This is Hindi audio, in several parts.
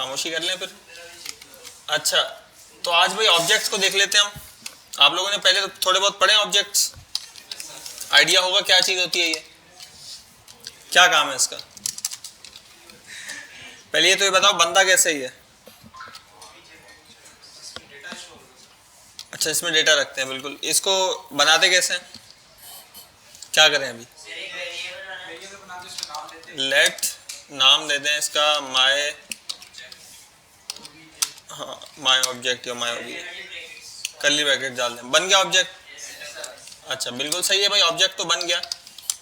खामोशी कर लें फिर। अच्छा, तो आज भाई ऑब्जेक्ट्स को देख लेते हैं हम। आप लोगों ने पहले तो थोड़े बहुत पढ़े ऑब्जेक्ट्स, आइडिया होगा क्या चीज़ होती है ये, क्या काम है इसका। पहले ये तो ये बताओ बनता कैसे ही है। अच्छा, इसमें डेटा रखते हैं, बिल्कुल। इसको बनाते कैसे हैं, क्या करें अभी। लेट नाम दे दें इसका माय, हाँ माय ऑब्जेक्ट या माय ऑब्जेक्ट, कर्ली ब्रैकेट डाल दें, बन गया ऑब्जेक्ट। अच्छा बिल्कुल सही है भाई, ऑब्जेक्ट तो बन गया।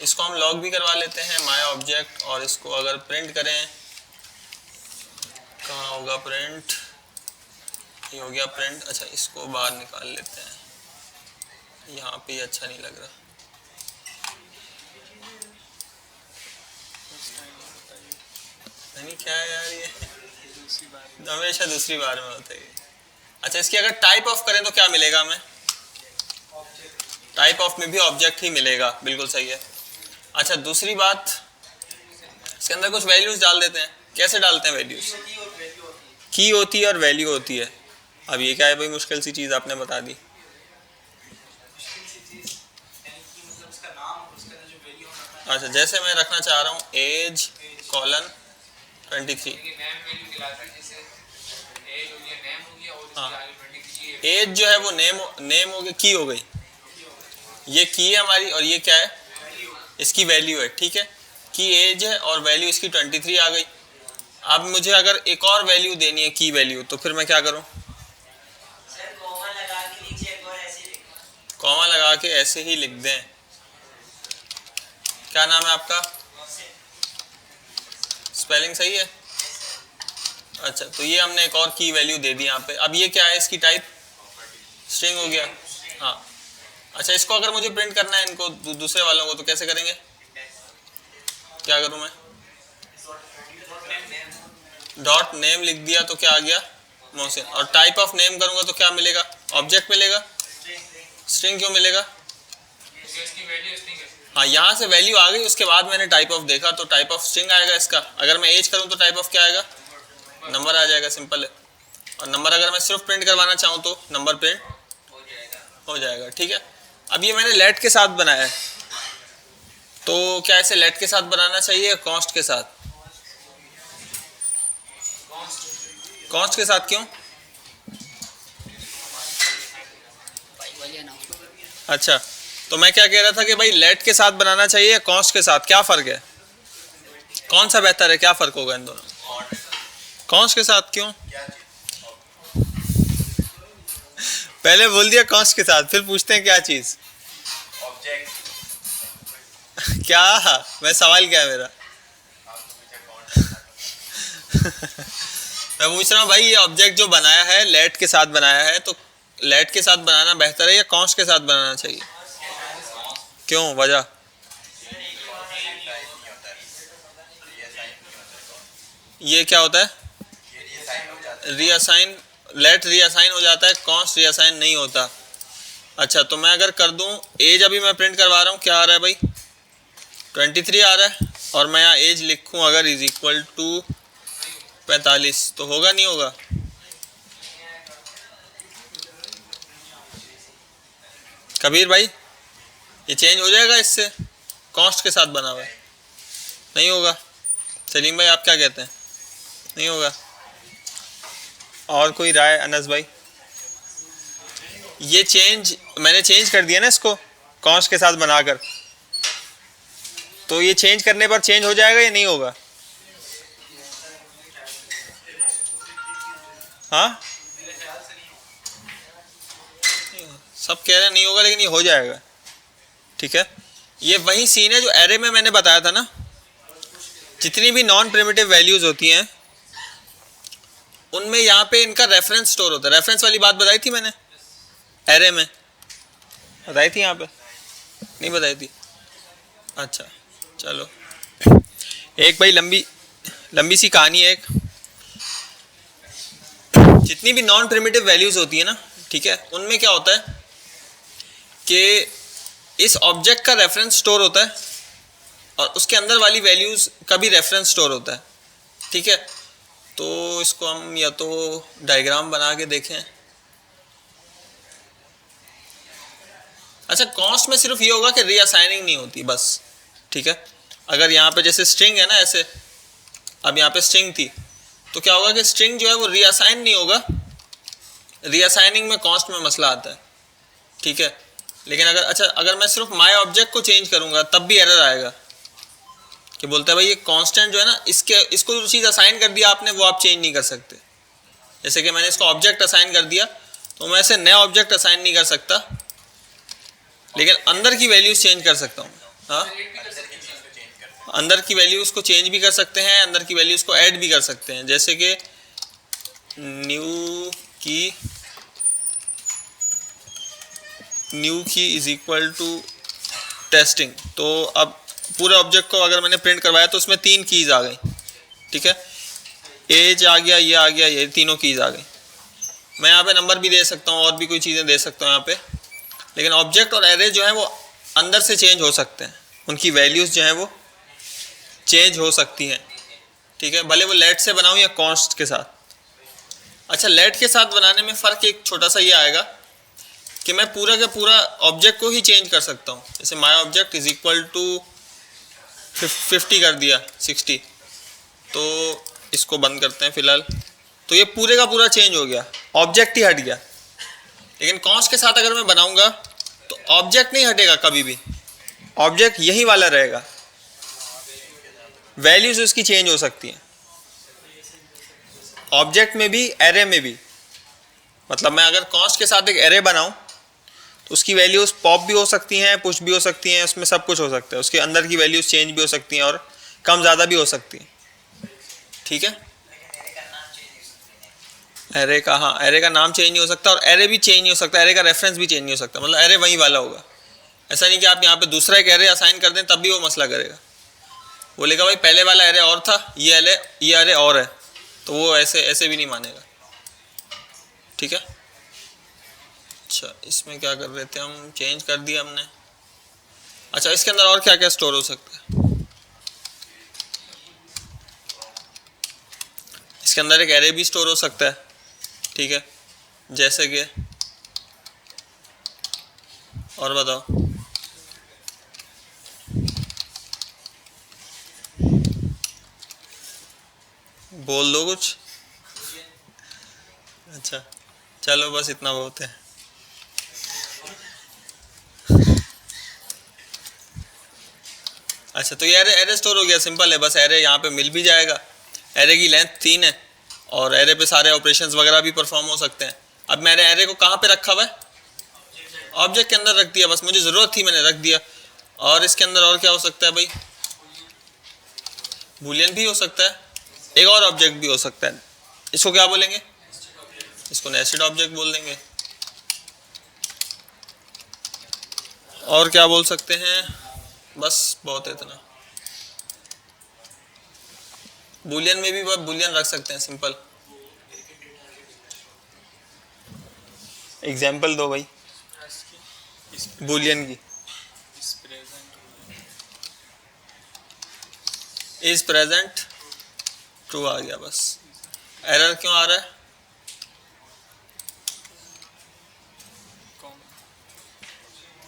इसको हम लॉग भी करवा लेते हैं माय ऑब्जेक्ट, और इसको अगर प्रिंट करें, कहाँ होगा प्रिंट, ये हो गया प्रिंट। अच्छा इसको बाहर निकाल लेते हैं, यहाँ पे ये अच्छा नहीं लग रहा। नहीं क्या है यार ये, हमेशा दूसरी बार में होता है। अच्छा इसकी अगर टाइप ऑफ करें तो क्या मिलेगा हमें, टाइप ऑफ में भी ऑब्जेक्ट ही मिलेगा, बिल्कुल सही है। अच्छा दूसरी बात, इसके अंदर कुछ वैल्यूज डाल देते हैं। कैसे डालते हैं वैल्यूज, की होती है और वैल्यू होती है। अब ये क्या है भाई, मुश्किल सी चीज़ आपने बता दी। अच्छा जैसे मैं रखना चाह रहा हूँ एज कॉलन 23, हाँ एज जो है वो नेम हो गई, की हो गई, ये की है हमारी, और ये क्या है, इसकी वैल्यू है। ठीक है, की एज है और वैल्यू इसकी 23 आ गई। अब मुझे अगर एक और वैल्यू देनी है की वैल्यू, तो फिर मैं क्या करूं, कॉमा लगा के ऐसे ही लिख दें। क्या नाम है आपका, स्पेलिंग सही है। अच्छा तो ये हमने एक और की वैल्यू दे दी यहाँ पे। अब ये क्या है, इसकी टाइप स्ट्रिंग हो गया। हाँ अच्छा, इसको अगर मुझे प्रिंट करना है इनको दूसरे वालों को, तो कैसे करेंगे, क्या करूँ मैं, डॉट नेम लिख दिया तो क्या आ गया, मोहसिन। और टाइप ऑफ नेम करूंगा तो क्या मिलेगा, ऑब्जेक्ट मिलेगा। स्ट्रिंग क्यों मिलेगा, हाँ यहाँ से वैल्यू आ गई, उसके बाद मैंने टाइप ऑफ देखा तो टाइप ऑफ स्ट्रिंग आएगा इसका। अगर मैं एज करूँ तो टाइप ऑफ क्या आएगा, नंबर आ जाएगा, सिंपल है। और नंबर अगर मैं सिर्फ प्रिंट करवाना चाहूँ तो नंबर प्रिंट हो जाएगा। ठीक है, अब ये मैंने लेट के साथ बनाया है, तो क्या इसे लेट के साथ बनाना चाहिए या कॉन्स्ट के साथ, कॉन्स्ट के साथ क्यों। अच्छा तो मैं क्या कह रहा था कि भाई लेट के साथ बनाना चाहिए या कॉन्स्ट के साथ, क्या फ़र्क है, कौन सा बेहतर है, क्या फ़र्क होगा इन दोनों, कॉन्स्ट के साथ क्यों, पहले बोल दिया कॉन्स्ट के साथ, फिर पूछते हैं क्या चीज़, क्या, मैं सवाल क्या है मेरा मैं पूछ रहा हूँ भाई ये ऑब्जेक्ट जो बनाया है लेट के साथ बनाया है, तो लेट के साथ बनाना बेहतर है या कॉन्स्ट के साथ बनाना चाहिए, क्यों, वजह, ये क्या होता है, रीअसाइन, लेट रीअसाइन हो जाता है, कॉन्स्ट रीअसाइन नहीं होता। अच्छा तो मैं अगर कर दूं एज, अभी मैं प्रिंट करवा रहा हूँ, क्या आ रहा है भाई 23 आ रहा है, और मैं यहाँ एज लिखूँ अगर इज इक्वल टू 45, तो होगा नहीं होगा, कबीर भाई ये चेंज हो जाएगा इससे, कॉस्ट के साथ बना हुआ है, नहीं होगा। सलीम भाई आप क्या कहते हैं, नहीं होगा। और कोई राय, अनस भाई, ये चेंज मैंने चेंज कर दिया ना इसको कॉस्ट के साथ बनाकर, तो ये चेंज करने पर चेंज हो जाएगा या नहीं होगा, हाँ सब कह रहे हैं नहीं होगा, लेकिन ये हो जाएगा। ठीक है, ये वही सीन है जो एरे में मैंने बताया था ना, जितनी भी नॉन प्रिमिटिव वैल्यूज होती हैं उनमें यहाँ पे इनका रेफरेंस स्टोर होता है। रेफरेंस वाली बात बताई थी मैंने एरे में, बताई थी यहाँ पे, नहीं बताई थी। अच्छा चलो, एक भाई लंबी सी कहानी है एक, जितनी भी नॉन प्रिमिटिव वैल्यूज होती है ना, ठीक है, उनमें क्या होता है कि इस ऑब्जेक्ट का रेफरेंस स्टोर होता है और उसके अंदर वाली वैल्यूज का भी रेफरेंस स्टोर होता है। ठीक है, तो इसको हम या तो डायग्राम बना के देखें। अच्छा, कॉन्स्ट में सिर्फ ये होगा कि रीअसाइनिंग नहीं होती बस, ठीक है। अगर यहाँ पे जैसे स्ट्रिंग है ना ऐसे, अब यहाँ पे स्ट्रिंग थी तो क्या होगा कि स्ट्रिंग जो है वो रीअसाइन नहीं होगा, रीअसाइनिंग में कॉन्स्ट में मसला आता है, ठीक है। लेकिन अगर मैं सिर्फ माय ऑब्जेक्ट को चेंज करूँगा तब भी एरर आएगा कि बोलता है भाई ये कांस्टेंट जो है ना, इसको जो चीज़ असाइन कर दिया आपने वो आप चेंज नहीं कर सकते। जैसे कि मैंने इसको ऑब्जेक्ट असाइन कर दिया तो मैं इसे नया ऑब्जेक्ट असाइन नहीं कर सकता, लेकिन अंदर की वैल्यूज चेंज कर सकता हूँ। हाँ, अंदर की वैल्यूज को चेंज भी कर सकते हैं, अंदर की वैल्यूज को ऐड भी कर सकते हैं। जैसे कि न्यू की इज इक्वल टू टेस्टिंग, तो अब पूरे ऑब्जेक्ट को अगर मैंने प्रिंट करवाया तो उसमें 3 कीज़ आ गई, ठीक है। एज आ गया, ये तीनों कीज़ आ गई। मैं यहाँ पे नंबर भी दे सकता हूँ और भी कोई चीज़ें दे सकता हूँ यहाँ पे, लेकिन ऑब्जेक्ट और एरे जो है वो अंदर से चेंज हो सकते हैं, उनकी वैल्यूज़ जो हैं वो चेंज हो सकती हैं, ठीक है, भले वो लेट से बनाऊँ या कॉन्स्ट के साथ। अच्छा, लेट के साथ बनाने में फ़र्क एक छोटा सा ये आएगा कि मैं पूरा का पूरा ऑब्जेक्ट को ही चेंज कर सकता हूँ। जैसे my object is equal to 50 कर दिया 60, तो इसको बंद करते हैं फ़िलहाल। तो ये पूरे का पूरा चेंज हो गया, ऑब्जेक्ट ही हट गया। लेकिन कॉन्स्ट के साथ अगर मैं बनाऊंगा तो ऑब्जेक्ट नहीं हटेगा कभी भी, ऑब्जेक्ट यही वाला रहेगा, वैल्यूज उसकी चेंज हो सकती हैं, ऑब्जेक्ट में भी एरे में भी। मतलब मैं अगर कॉन्स्ट के साथ एक एरे बनाऊं तो उसकी वैल्यूज पॉप भी हो सकती हैं, पुश भी हो सकती हैं, उसमें सब कुछ हो सकता है, उसके अंदर की वैल्यूज चेंज भी हो सकती हैं और कम ज़्यादा भी हो सकती हैं, ठीक है। एरे का, हाँ, एरे का नाम चेंज नहीं हो सकता और एरे भी चेंज नहीं हो सकता, एरे का रेफरेंस भी चेंज नहीं हो सकता। मतलब एरे वही वाला होगा, ऐसा नहीं कि आप यहाँ पे दूसरा एक एरे असाइन कर दें तब भी वो मसला करेगा। बोलेगा भाई पहले वाला एरे और था, ये एरे और है, तो वो ऐसे भी नहीं मानेगा, ठीक है। अच्छा, इसमें क्या कर रहे थे हम, चेंज कर दिया हमने। अच्छा, इसके अंदर और क्या क्या स्टोर हो सकता है? इसके अंदर एक एरे भी स्टोर हो सकता है, ठीक है। जैसे कि, और बताओ, बोल दो कुछ। अच्छा, चलो बस इतना बहुत है। अच्छा, तो ये एरे स्टोर हो गया, सिंपल है। बस एरे यहाँ पे मिल भी जाएगा, एरे की लेंथ 3 है और एरे पे सारे ऑपरेशंस वगैरह भी परफॉर्म हो सकते हैं। अब मैंने एरे को कहाँ पे रखा हुआ है? ऑब्जेक्ट के अंदर रख दिया, बस मुझे ज़रूरत थी मैंने रख दिया। और इसके अंदर और क्या हो सकता है भाई? बूलियन भी हो सकता है, एक और ऑब्जेक्ट भी हो सकता है। इसको क्या बोलेंगे? इसको नेस्टेड ऑब्जेक्ट बोल देंगे। और क्या बोल सकते हैं? बस बहुत है इतना। बूलियन में भी बूलियन रख सकते हैं, सिंपल। एग्जाम्पल दो भाई बूलियन की। इज प्रेजेंट ट्रू आ गया, बस। एरर क्यों आ रहा है?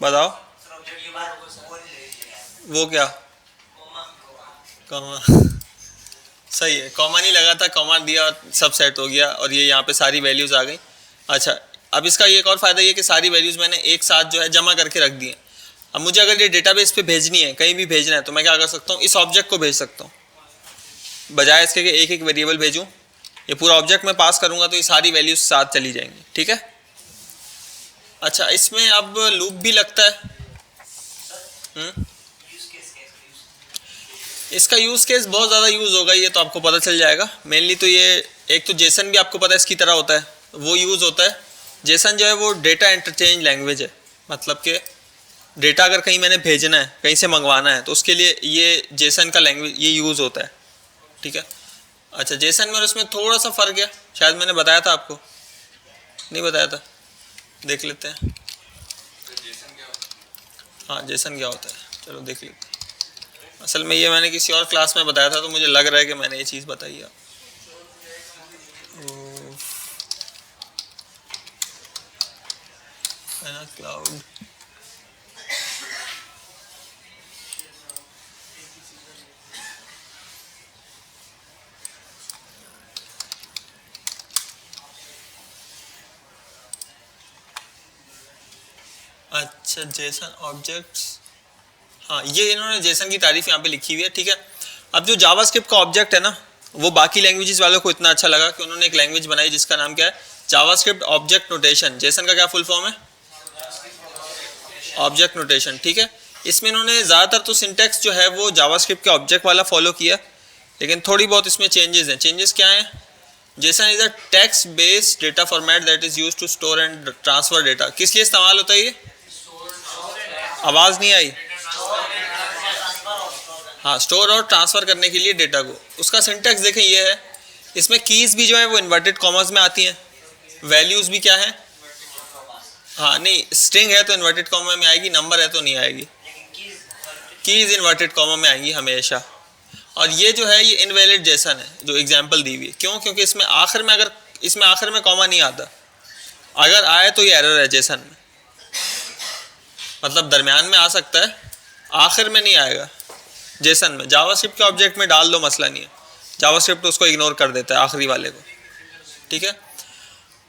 बताओ। वो क्या? कॉमा। सही है, कॉमा नहीं लगा था, कॉमा दिया और सब सेट हो गया और ये यहाँ पे सारी वैल्यूज आ गई। अच्छा, अब इसका एक और फ़ायदा ये कि सारी वैल्यूज़ मैंने एक साथ जो है जमा करके रख दी है। अब मुझे अगर ये डेटाबेस पे भेजनी है, कहीं भी भेजना है, तो मैं क्या कर सकता हूँ? इस ऑब्जेक्ट को भेज सकता हूँ, बजाय इसके कि एक एक वेरिएबल भेजूँ। ये पूरा ऑब्जेक्ट में पास करूँगा तो ये सारी वैल्यूज साथ चली जाएंगी, ठीक है। अच्छा, इसमें अब लूप भी लगता है। इसका यूज़ केस बहुत ज़्यादा यूज़ होगा, ये तो आपको पता चल जाएगा। मेनली तो ये, एक तो जेसन भी आपको पता है इसकी तरह होता है, वो यूज़ होता है। जेसन जो है वो डेटा इंटरचेंज लैंग्वेज है, मतलब कि डेटा अगर कहीं मैंने भेजना है, कहीं से मंगवाना है, तो उसके लिए ये जेसन का लैंग्वेज ये यूज़ होता है, ठीक है। अच्छा, जेसन में और इसमें थोड़ा सा फ़र्क है, शायद मैंने बताया था आपको, नहीं बताया था, देख लेते हैं। हाँ, जेसन क्या होता है, चलो देख लेते हैं। असल में ये मैंने किसी और क्लास में बताया था, तो मुझे लग रहा है कि मैंने ये चीज़ बताई है। क्लाउड अच्छा जेसन ऑब्जेक्ट्स, हाँ ये इन्होंने जेसन की तारीफ यहाँ पे लिखी हुई है, ठीक है। अब जो जावास्क्रिप्ट का ऑब्जेक्ट है ना, वो बाकी लैंग्वेजेस वालों को इतना अच्छा लगा कि उन्होंने एक लैंग्वेज बनाई जिसका नाम क्या है, जावास्क्रिप्ट ऑब्जेक्ट नोटेशन। जेसन का क्या फुल फॉर्म है, ऑब्जेक्ट नोटेशन, ठीक है। इसमें इन्होंने ज़्यादातर तो सिंटैक्स जो है वो जावास्क्रिप्ट के ऑब्जेक्ट वाला फॉलो किया, लेकिन थोड़ी बहुत इसमें चेंजेस हैं। चेंजेस क्या हैं, JSON is a text based data format that is used to store and transfer data. किस लिए इस्तेमाल होता है ये, आवाज़ नहीं आई, हाँ स्टोर और ट्रांसफ़र करने के लिए डेटा को। उसका सिंटैक्स देखें ये है, इसमें कीज़ भी जो है वो इन्वर्टेड कॉमर्स में आती हैं, वैल्यूज़ भी क्या है, हाँ नहीं स्ट्रिंग है तो इन्वर्टेड कॉमा में आएगी, नंबर है तो नहीं आएगी, कीज़ इन्वर्टेड कॉमा में आएंगी हमेशा। और ये जो है ये इनवैलिड जेसन है जो एग्जांपल दी हुई है, क्यों, क्योंकि इसमें आखिर में अगर इसमें आखिर में कॉमा नहीं आता, अगर आए तो ये एरर है जेसन में, मतलब दरमियान में आ सकता है, आखिर में नहीं आएगा जेसन में। जावास्क्रिप्ट के ऑब्जेक्ट में डाल दो मसला नहीं है, जावास्क्रिप्ट उसको इग्नोर कर देता है आखिरी वाले को, ठीक है।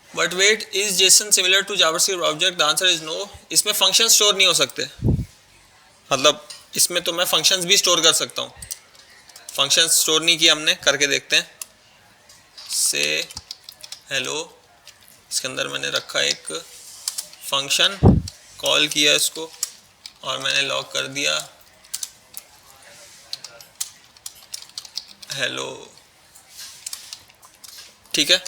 But wait, is JSON similar to JavaScript object, the answer is no. इसमें फंक्शन स्टोर नहीं हो सकते, मतलब इसमें तो मैं फंक्शंस भी स्टोर कर सकता हूँ, फंक्शन स्टोर नहीं किया हमने, करके देखते हैं। से हेलो, इसके अंदर मैंने रखा एक फंक्शन, कॉल किया इसको और मैंने लॉग कर दिया हेलो, ठीक है।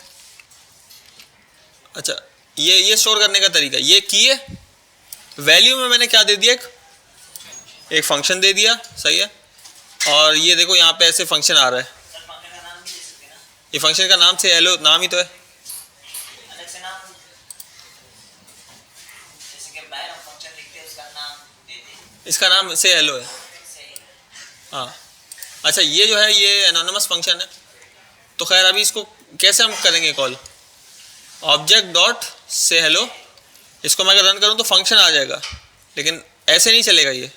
अच्छा ये स्टोर करने का तरीका, ये की है वैल्यू में मैंने क्या दे दिया, एक फंक्शन दे दिया, सही है। और ये देखो यहाँ पे ऐसे फंक्शन आ रहा है, ये फंक्शन का नाम से हेलो, नाम ही तो है, इसका नाम से हेलो है, हाँ। अच्छा ये जो है ये एनोनिमस फंक्शन है, तो खैर अभी इसको कैसे हम करेंगे कॉल, ऑब्जेक्ट डॉट से हेलो, इसको मैं अगर रन करूँ तो फंक्शन आ जाएगा, लेकिन ऐसे नहीं चलेगा, ये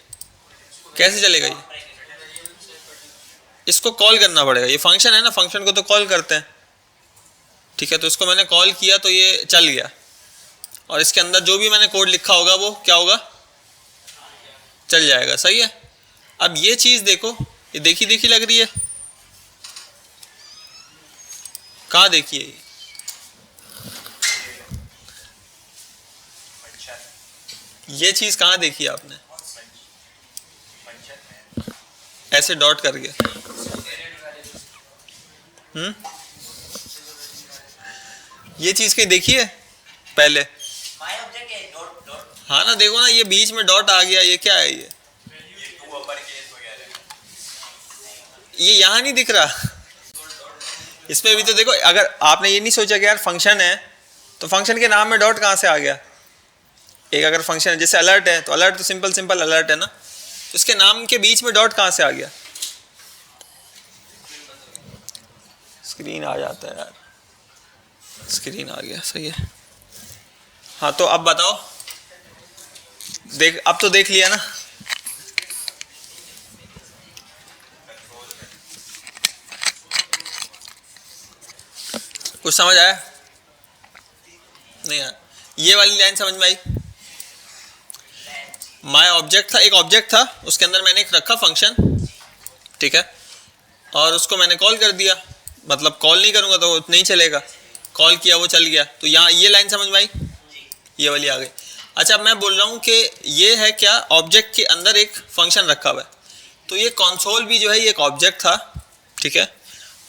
कैसे चलेगा, ये इसको कॉल करना पड़ेगा, ये फंक्शन है ना, फंक्शन को तो कॉल करते हैं, ठीक है। तो इसको मैंने कॉल किया तो ये चल गया, और इसके अंदर जो भी मैंने कोड लिखा होगा वो क्या होगा, चल जाएगा, सही है। अब ये चीज़ देखो, ये देखी देखी लग रही है, कहाँ देखी है ये चीज़ कहाँ देखी है आपने, ऐसे डॉट करके, ये चीज़ कहीं देखी है पहले, हाँ ना, देखो ना ये बीच में डॉट आ गया, ये क्या है, ये यहाँ नहीं दिख रहा, इसमें भी तो देखो, अगर आपने ये नहीं सोचा कि यार फंक्शन है तो फंक्शन के नाम में डॉट कहाँ से आ गया, एक अगर फंक्शन है जैसे अलर्ट है तो अलर्ट तो सिंपल सिंपल अलर्ट है ना, तो इसके नाम के बीच में डॉट कहाँ से आ गया, स्क्रीन आ जाता है यार, स्क्रीन आ गया, सही है। हाँ तो अब बताओ, देख अब तो देख लिया ना, कुछ समझ आया नहीं यार, ये वाली लाइन समझ में आई, माय ऑब्जेक्ट था, एक ऑब्जेक्ट था, उसके अंदर मैंने एक रखा फंक्शन, ठीक है, और उसको मैंने कॉल कर दिया, मतलब कॉल नहीं करूँगा तो नहीं चलेगा, कॉल किया वो चल गया, तो यहाँ ये लाइन समझ में आई, ये वाली आ गई। अच्छा मैं बोल रहा हूँ कि ये है क्या, ऑब्जेक्ट के अंदर एक फंक्शन रखा हुआ है, तो ये कंसोल भी जो है ये एक ऑब्जेक्ट था, ठीक है,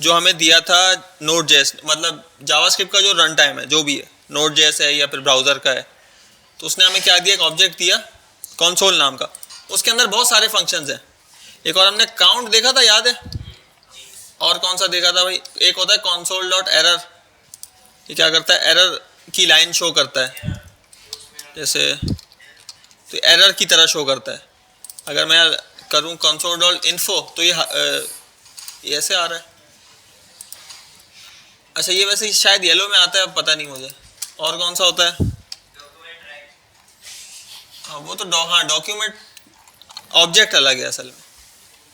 जो हमें दिया था Node.js, मतलब जावास्क्रिप्ट का जो रन टाइम है जो भी है, Node.js है या फिर ब्राउज़र का है, तो उसने हमें क्या दिया, एक ऑब्जेक्ट दिया कंसोल नाम का, उसके अंदर बहुत सारे फंक्शंस हैं। एक और हमने काउंट देखा था, याद है, और कौन सा देखा था भाई, एक होता है console डॉट एरर, ये क्या करता है, एरर की लाइन शो करता है, जैसे तो एरर की तरह शो करता है। अगर मैं करूँ console.info तो ये ऐसे आ रहा है, अच्छा ये वैसे शायद येलो में आता है, पता नहीं मुझे। और कौन सा होता है? हाँ वो तो हाँ डॉक्यूमेंट ऑब्जेक्ट अलग है असल में,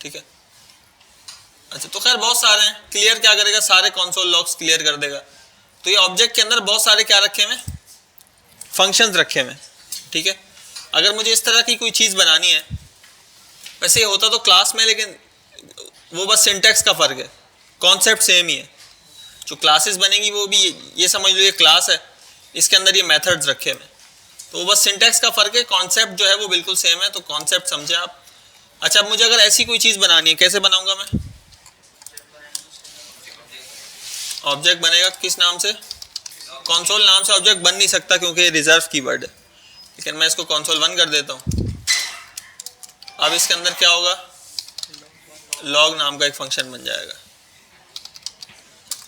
ठीक है। अच्छा तो खैर बहुत सारे हैं। क्लियर क्या करेगा, सारे कंसोल लॉग्स क्लियर कर देगा। तो ये ऑब्जेक्ट के अंदर बहुत सारे क्या रखे हुए, फंक्शंस रखे हुए, ठीक है। अगर मुझे इस तरह की कोई चीज़ बनानी है, वैसे ये होता तो क्लास में, लेकिन वो बस सिंटैक्स का फ़र्क है, कॉन्सेप्ट सेम ही है। जो क्लासेस बनेंगी वो भी ये समझ लो ये क्लास है, इसके अंदर ये मेथड्स रखे हुए, तो वो बस सिंटैक्स का फ़र्क है, कॉन्सेप्ट जो है वो बिल्कुल सेम है। तो कॉन्सेप्ट समझे आप। अच्छा अब मुझे अगर ऐसी कोई चीज़ बनानी है, कैसे बनाऊंगा मैं? ऑब्जेक्ट बनेगा किस नाम से? कंसोल नाम से ऑब्जेक्ट बन नहीं सकता क्योंकि ये रिजर्व कीवर्ड है, लेकिन मैं इसको console1 कर देता हूँ। अब इसके अंदर क्या होगा, लॉग नाम का एक फंक्शन बन जाएगा।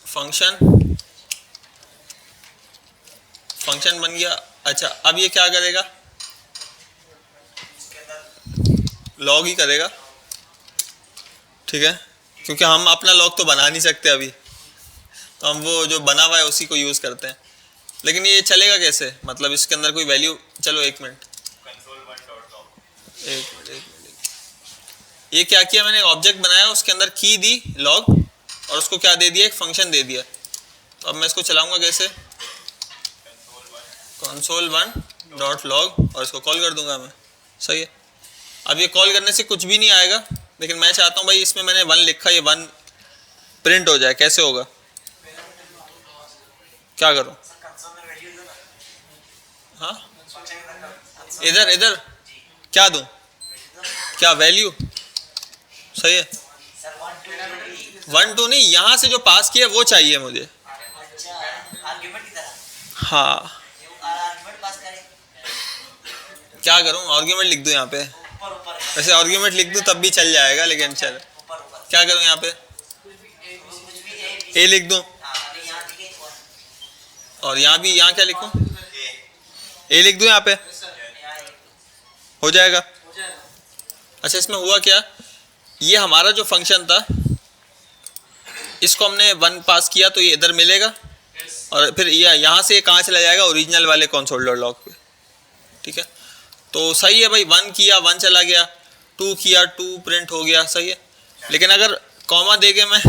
फंक्शन बन गया। अच्छा अब ये क्या करेगा, लॉग ही करेगा, ठीक है, क्योंकि हम अपना लॉग तो बना नहीं सकते अभी, तो हम वो जो बना हुआ है उसी को यूज़ करते हैं। लेकिन ये चलेगा कैसे, मतलब इसके अंदर कोई वैल्यू, चलो एक मिनट, ये क्या किया मैंने, ऑब्जेक्ट बनाया, उसके अंदर की दी लॉग, और उसको क्या दे दिया, एक फंक्शन दे दिया। तो अब मैं इसको चलाऊंगा कैसे, console1.log और इसको कॉल कर दूंगा मैं, सही है। अब ये कॉल करने से कुछ भी नहीं आएगा, लेकिन मैं चाहता हूँ भाई इसमें मैंने 1 लिखा, ये 1 प्रिंट हो जाए, कैसे होगा, क्या करूँ? हाँ इधर इधर क्या दूँ, क्या वैल्यू, सही है। 1 2 नहीं, यहाँ से जो पास किया वो चाहिए मुझे। हाँ क्या करूँ, आर्ग्यूमेंट लिख दूँ यहाँ पे, वैसे आर्ग्यूमेंट लिख दूँ तब भी चल जाएगा, लेकिन चल क्या करूँ, यहाँ पे ए लिख दूँ, और यहाँ भी, यहाँ क्या लिखूँ, ए लिख दूँ यहाँ पे, हो जाएगा। अच्छा इसमें हुआ क्या, ये हमारा जो फंक्शन था इसको हमने 1 पास किया तो ये इधर मिलेगा, और फिर ये यहाँ से कहाँ चला जाएगा, ओरिजिनल वाले console.log पे, ठीक है। तो सही है भाई, 1 किया 1 चला गया, 2 किया 2 प्रिंट हो गया, सही है। लेकिन अगर कॉमा दे के मैं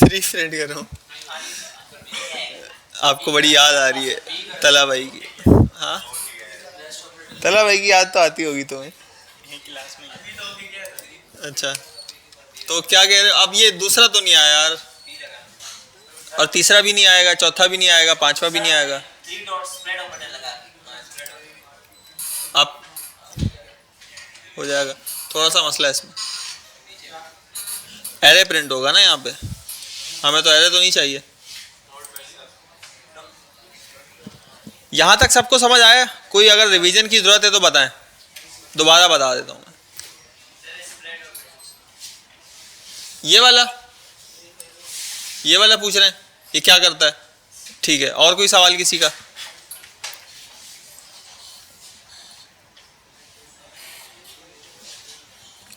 3 प्रिंट करूँ, आपको बड़ी याद आ रही है तला भाई की, हाँ तला भाई की याद तो आती होगी तुम्हें। अच्छा तो क्या कह रहे हो, अब ये दूसरा तो नहीं आया यार, और तीसरा भी नहीं आएगा, चौथा भी नहीं आएगा, पांचवा भी नहीं आएगा। अब हो जाएगा, थोड़ा सा मसला है इसमें, एरे प्रिंट होगा ना यहाँ पे, हमें तो एरे तो नहीं चाहिए। यहाँ तक सबको समझ आया? कोई अगर रिवीजन की जरूरत है तो बताएं, दोबारा बता देता हूँ मैं। ये वाला पूछ रहे हैं, ये क्या करता है, ठीक है। और कोई सवाल किसी का?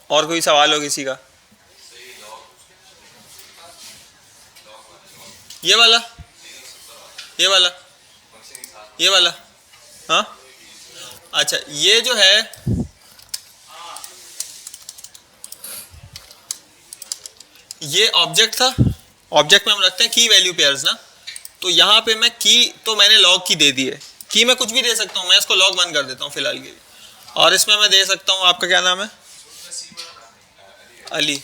और कोई सवाल हो किसी का? ये वाला हाँ अच्छा, ये जो है ये ऑब्जेक्ट था, ऑब्जेक्ट में हम रखते हैं की वैल्यू पेयर्स ना, तो यहाँ पे मैं की तो मैंने लॉग की दे दी है, की मैं कुछ भी दे सकता हूँ, मैं इसको log 1 कर देता हूँ फिलहाल के लिए। और इसमें मैं दे सकता हूँ, आपका क्या नाम है? अली।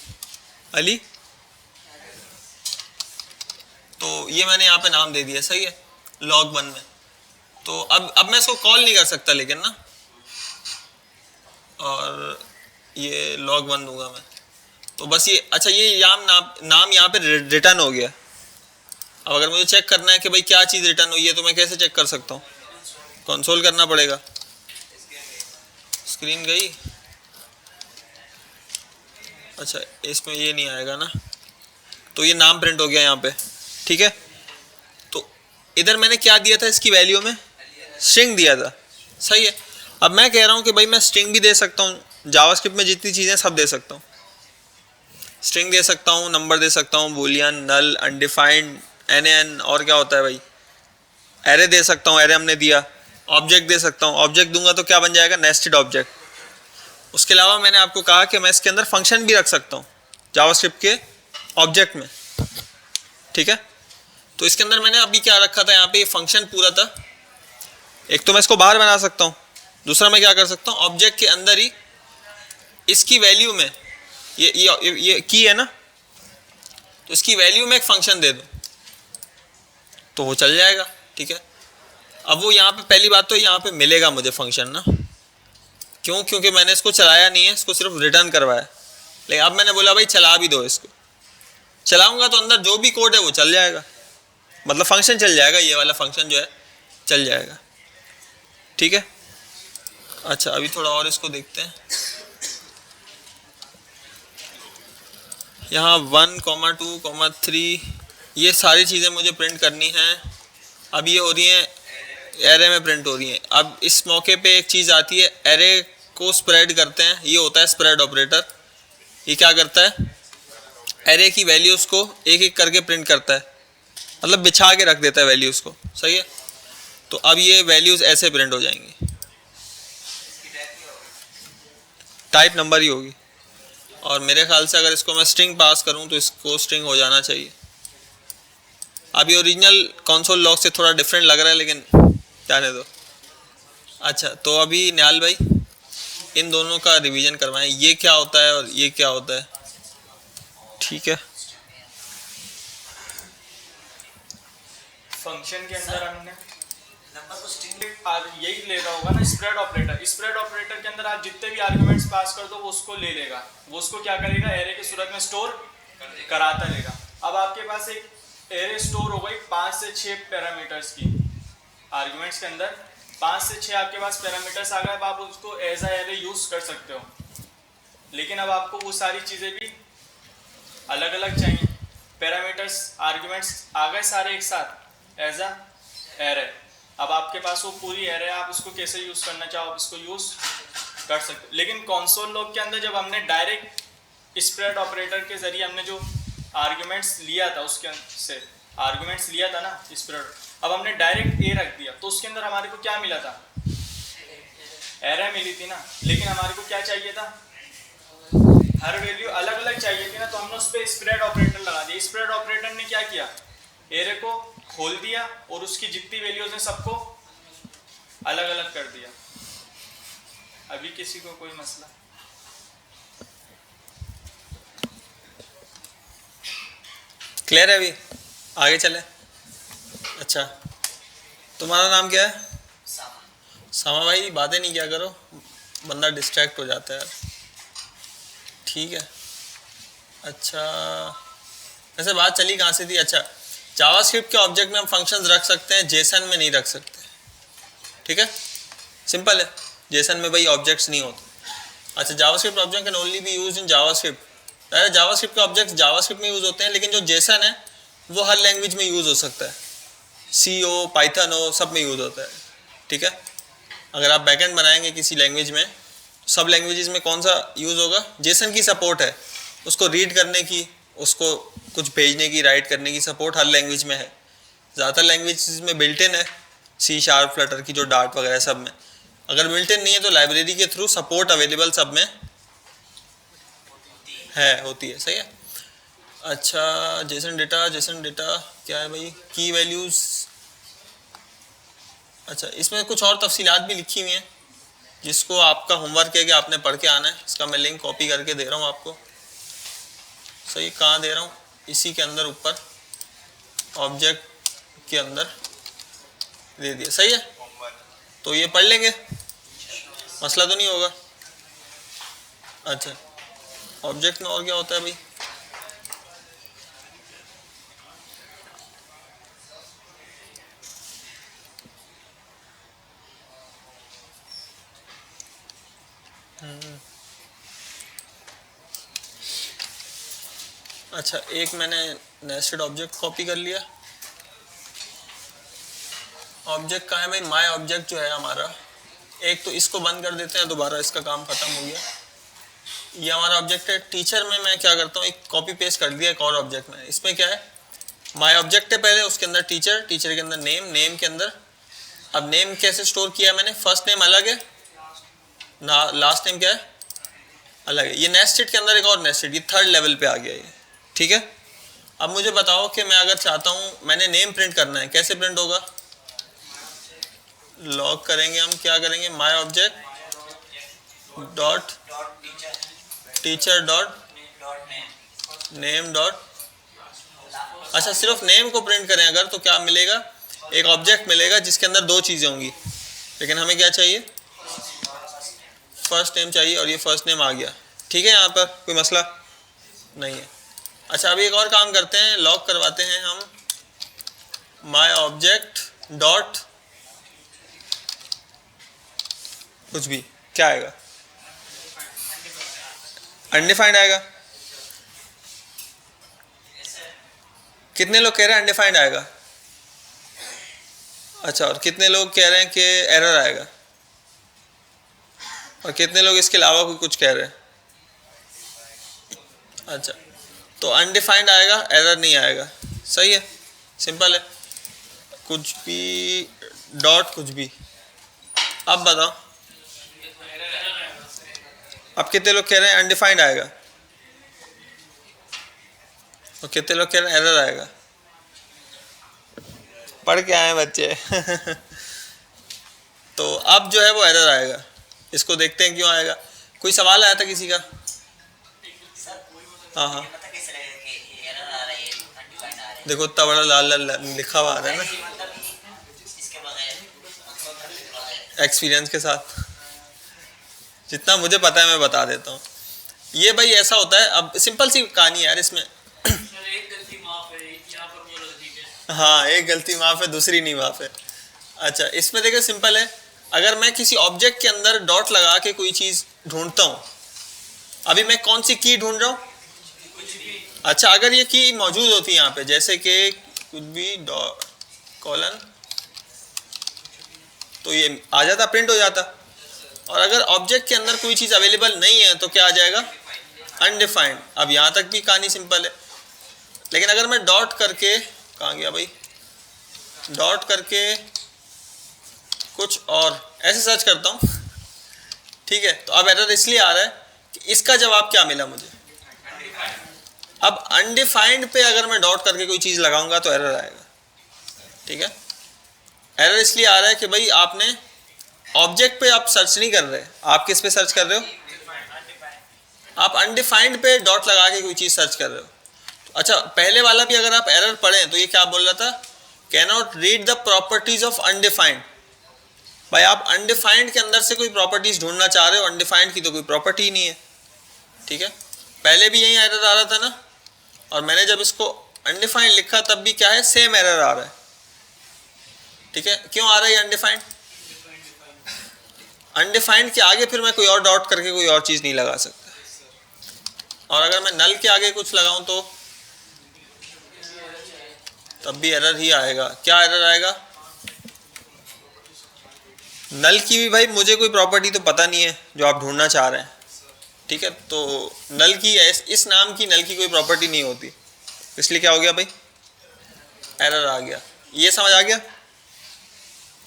तो ये मैंने यहाँ पे नाम दे दिया, सही है, log 1 में। तो अब मैं इसको कॉल नहीं कर सकता लेकिन ना, और ये log 1 दूंगा मैं, तो बस ये, अच्छा ये नाम यहाँ पे रिटर्न हो गया। अब अगर मुझे चेक करना है कि भाई क्या चीज़ रिटर्न हुई है, तो मैं कैसे चेक कर सकता हूँ? कंसोल करना पड़ेगा। स्क्रीन गई, अच्छा इसमें ये नहीं आएगा ना, तो ये नाम प्रिंट हो गया यहाँ पे, ठीक है। तो इधर मैंने क्या दिया था, इसकी वैल्यू में स्ट्रिंग दिया था, सही है। अब मैं कह रहा हूँ कि भाई मैं स्ट्रिंग भी दे सकता हूँ, जावास्क्रिप्ट में जितनी चीज़ें सब दे सकता हूँ, स्ट्रिंग दे सकता हूँ, नंबर दे सकता हूँ, बूलियन, नल, अनडिफाइंड, NaN, और क्या होता है भाई, एरे दे सकता हूँ, एरे हमने दिया, ऑब्जेक्ट दे सकता हूँ, ऑब्जेक्ट दूंगा तो क्या बन जाएगा, नेस्टेड ऑब्जेक्ट। उसके अलावा मैंने आपको कहा कि मैं इसके अंदर फंक्शन भी रख सकता हूँ जावास्क्रिप्ट के ऑब्जेक्ट में, ठीक है। तो इसके अंदर मैंने अभी क्या रखा था, यहाँ पे ये फंक्शन पूरा था। एक तो मैं इसको बाहर बना सकता हूँ, दूसरा मैं क्या कर सकता हूँ, ऑब्जेक्ट के अंदर ही इसकी वैल्यू में ये की है ना, तो इसकी वैल्यू में एक फंक्शन दे दूँ तो वो चल जाएगा, ठीक है। अब वो यहाँ पे पहली बात तो यहाँ पे मिलेगा मुझे फंक्शन ना, क्यों, क्योंकि मैंने इसको चलाया नहीं है, इसको सिर्फ रिटर्न करवाया। लेकिन अब मैंने बोला भाई चला भी दो इसको, चलाऊंगा तो अंदर जो भी कोड है वो चल जाएगा, मतलब फंक्शन चल जाएगा, ये वाला फंक्शन जो है चल जाएगा, ठीक है। अच्छा अभी थोड़ा और इसको देखते हैं। यहाँ 1, 2, 3 ये सारी चीज़ें मुझे प्रिंट करनी हैं। अब ये हो रही हैं एरे में प्रिंट हो रही हैं। अब इस मौके पे एक चीज़ आती है, एरे को स्प्रेड करते हैं, ये होता है स्प्रेड ऑपरेटर। ये क्या करता है, एरे की वैल्यूज़ को एक एक करके प्रिंट करता है, मतलब बिछा के रख देता है वैल्यूज़ को, सही है। तो अब ये वैल्यूज़ ऐसे प्रिंट हो जाएंगी, टाइप नंबर ही होगी, और मेरे ख्याल से अगर इसको मैं स्ट्रिंग पास करूं तो इसको स्ट्रिंग हो जाना चाहिए। अभी ओरिजिनल कंसोल लॉग से थोड़ा डिफरेंट लग रहा है, लेकिन जाने दो। अच्छा तो अभी निहाल भाई इन दोनों का रिवीजन करवाएं, ये क्या होता है और ये क्या होता है, ठीक है। फंक्शन के अंदर हमने यही ले रहा होगा ना, स्प्रेड ऑपरेटर। स्प्रेड ऑपरेटर के अंदर आप जितने भी आर्गुमेंट्स पास कर दो वो उसको ले लेगा, वो उसको क्या करेगा, एरे की सूरत में स्टोर कराता रहेगा। अब आपके पास एक एरे स्टोर हो गई 5 से 6 पैरामीटर्स की, आर्गुमेंट्स के अंदर 5 से 6 आपके पास पैरामीटर्स आ गए। अब आप उसको एज अ एरे यूज कर सकते हो, लेकिन अब आपको वो सारी चीज़ें भी अलग अलग चाहिए। पैरामीटर्स आर्गुमेंट्स आ गए सारे एक साथ एज अ एरे। अब आपके पास वो पूरी एरे, आप उसको कैसे यूज़ करना चाहो आप इसको यूज़ कर सकते हो। लेकिन कंसोल लॉग के अंदर जब हमने डायरेक्ट स्प्रेड ऑपरेटर के जरिए हमने जो आर्गुमेंट्स लिया था, उसके से आर्गुमेंट्स लिया था ना स्प्रेड, अब हमने डायरेक्ट ए रख दिया तो उसके अंदर हमारे को क्या मिला था, एरे मिली थी ना। लेकिन हमारे को क्या चाहिए था, हर वैल्यू अलग अलग चाहिए थी ना, तो हमने उस पर स्प्रेड ऑपरेटर लगा दिया। स्प्रेड ऑपरेटर ने क्या किया, एरे को खोल दिया और उसकी जितनी वैल्यूज हैं सबको अलग अलग कर दिया। अभी किसी को कोई मसला, क्लियर है, अभी आगे चले। अच्छा तुम्हारा नाम क्या है, सामा भाई, बातें नहीं क्या करो, बंदा डिस्ट्रैक्ट हो जाता है यार, ठीक है। अच्छा वैसे बात चली कहाँ से थी, अच्छा जावास्क्रिप्ट के ऑब्जेक्ट में हम फंक्शंस रख सकते हैं, जेसन में नहीं रख सकते, ठीक है, सिंपल है। जेसन में भाई ऑब्जेक्ट्स नहीं होते। अच्छा JavaScript object can only be used in JavaScript. अरे जावास्क्रिप्ट के ऑब्जेक्ट्स जावास्क्रिप्ट में यूज होते हैं, लेकिन जो जेसन है वो हर लैंग्वेज में यूज हो सकता है, सी हो, पाइथन हो, सब में यूज होता है, ठीक है। अगर आप बैकएंड बनाएंगे किसी लैंग्वेज में, सब लैंग्वेजेस में कौन सा यूज होगा, जेसन की सपोर्ट है, उसको रीड करने की, उसको कुछ भेजने की, राइट करने की सपोर्ट हर लैंग्वेज में है। ज़्यादातर लैंग्वेज में बिल्ट इन है, सी शार्प, फ्लटर की जो डार्ट वगैरह सब में। अगर बिल्ट इन नहीं है तो लाइब्रेरी के थ्रू सपोर्ट अवेलेबल सब में है, होती है, सही है। अच्छा जेसन डेटा क्या है भाई, की वैल्यूज़। अच्छा इसमें कुछ और तफसीलात भी लिखी हुई हैं जिसको आपका होमवर्क है कि आपने पढ़ के आना है। इसका मैं लिंक कॉपी करके दे रहा हूँ आपको, सही, कहाँ दे रहा हूँ, इसी के अंदर ऊपर ऑब्जेक्ट के अंदर दे दिया, सही है। तो ये पढ़ लेंगे, मसला तो नहीं होगा। अच्छा ऑब्जेक्ट में और क्या होता है भाई, अच्छा एक मैंने नेस्टेड ऑब्जेक्ट कॉपी कर लिया। ऑब्जेक्ट कहाँ है भाई, माय ऑब्जेक्ट जो है हमारा, एक तो इसको बंद कर देते हैं, दोबारा इसका काम खत्म हो गया। ये हमारा ऑब्जेक्ट है। टीचर में मैं क्या करता हूँ, एक कॉपी पेस्ट कर दिया एक और ऑब्जेक्ट में। इसमें क्या है, माय ऑब्जेक्ट है पहले, उसके अंदर टीचर, टीचर के अंदर नेम, नेम के अंदर, अब नेम कैसे स्टोर किया मैंने, फर्स्ट नेम अलग है ना, लास्ट नेम क्या है, अलग है। ये नेस्टेड के अंदर एक और नेस्टेड, ये थर्ड लेवल पे आ गया ये, ठीक है। अब मुझे बताओ कि मैं अगर चाहता हूँ, मैंने नेम प्रिंट करना है, कैसे प्रिंट होगा, लॉग करेंगे हम, क्या करेंगे, my object dot teacher dot name dot, अच्छा सिर्फ नेम को प्रिंट करें अगर, तो क्या मिलेगा, एक ऑब्जेक्ट मिलेगा जिसके अंदर दो चीज़ें होंगी, लेकिन हमें क्या चाहिए, फर्स्ट नेम चाहिए, और ये फर्स्ट नेम आ गया, ठीक है। यहाँ पर कोई मसला नहीं है। अच्छा अभी एक और काम करते हैं, लॉग करवाते हैं हम माय ऑब्जेक्ट डॉट कुछ भी, क्या आएगा, अनडिफाइंड आएगा। कितने लोग कह रहे हैं अनडिफाइंड आएगा, अच्छा, और कितने लोग कह रहे हैं कि एरर आएगा, और कितने लोग इसके अलावा कोई कुछ कह रहे हैं, अच्छा तो अनडिफाइंड आएगा, एरर नहीं आएगा, सही है, सिंपल है, कुछ भी डॉट कुछ भी। अब बताओ, अब कितने लोग कह रहे हैं अनडिफाइंड आएगा, और कितने लोग कह रहे हैं एरर आएगा, पढ़ के आए बच्चे तो अब जो है वो एरर आएगा, इसको देखते हैं क्यों आएगा। कोई सवाल आया था किसी का, हाँ हाँ देखो इतना बड़ा लाल लाल लिखा हुआ आ रहा है ना, एक्सपीरियंस के साथ जितना मुझे पता है मैं बता देता हूँ। ये भाई ऐसा होता है, अब सिंपल सी कहानी है यार इसमें एक गलती माफ है, यहाँ पर वो गलती है। हाँ एक गलती माफ है, दूसरी नहीं माफ है। अच्छा इसमें देखो सिंपल है, अगर मैं किसी ऑब्जेक्ट के अंदर डॉट लगा के कोई चीज़ ढूंढता हूँ, अभी मैं कौन सी की ढूंढ रहा हूँ, अच्छा अगर ये की मौजूद होती है यहाँ पे, जैसे कि कुछ भी डॉट कॉलन, तो ये आ जाता, प्रिंट हो जाता। और अगर ऑब्जेक्ट के अंदर कोई चीज़ अवेलेबल नहीं है तो क्या आ जाएगा, अनडिफाइंड। अब यहाँ तक भी कहानी सिंपल है, लेकिन अगर मैं डॉट करके, कहाँ गया भाई, डॉट करके कुछ और ऐसे सर्च करता हूँ, ठीक है, तो अब एरर इसलिए आ रहा है कि इसका जवाब क्या मिला मुझे। अब अनडिफाइंड पे अगर मैं डॉट करके कोई चीज़ लगाऊंगा तो एरर आएगा, ठीक है। एरर इसलिए आ रहा है कि भाई आपने ऑब्जेक्ट पे आप सर्च नहीं कर रहे, आप किस पे सर्च कर रहे हो, आप अनडिफाइंड पे डॉट लगा के कोई चीज़ सर्च कर रहे हो। अच्छा पहले वाला भी अगर आप एरर पढ़ें तो ये क्या बोल रहा था, can not read the properties of undefined. भाई आप अनडिफाइंड के अंदर से कोई प्रॉपर्टीज ढूंढना चाह रहे हो, अनडिफाइंड की तो कोई प्रॉपर्टी ही नहीं है, ठीक है। पहले भी यही एरर आ रहा था ना, और मैंने जब इसको अनडिफाइंड लिखा तब भी क्या है, सेम एरर आ रहा है, ठीक है। क्यों आ रहा है ये अनडिफाइंड, अनडिफाइंड के आगे फिर मैं कोई और डॉट करके कोई और चीज़ नहीं लगा सकता, और अगर मैं नल के आगे कुछ लगाऊं तो तब भी एरर ही आएगा। क्या एरर आएगा, नल की भी भाई मुझे कोई प्रॉपर्टी तो पता नहीं है जो आप ढूंढना चाह रहे हैं, ठीक है। तो नल की, इस नाम की नल की कोई प्रॉपर्टी नहीं होती, इसलिए क्या हो गया भाई, एरर आ गया। ये समझ आ गया।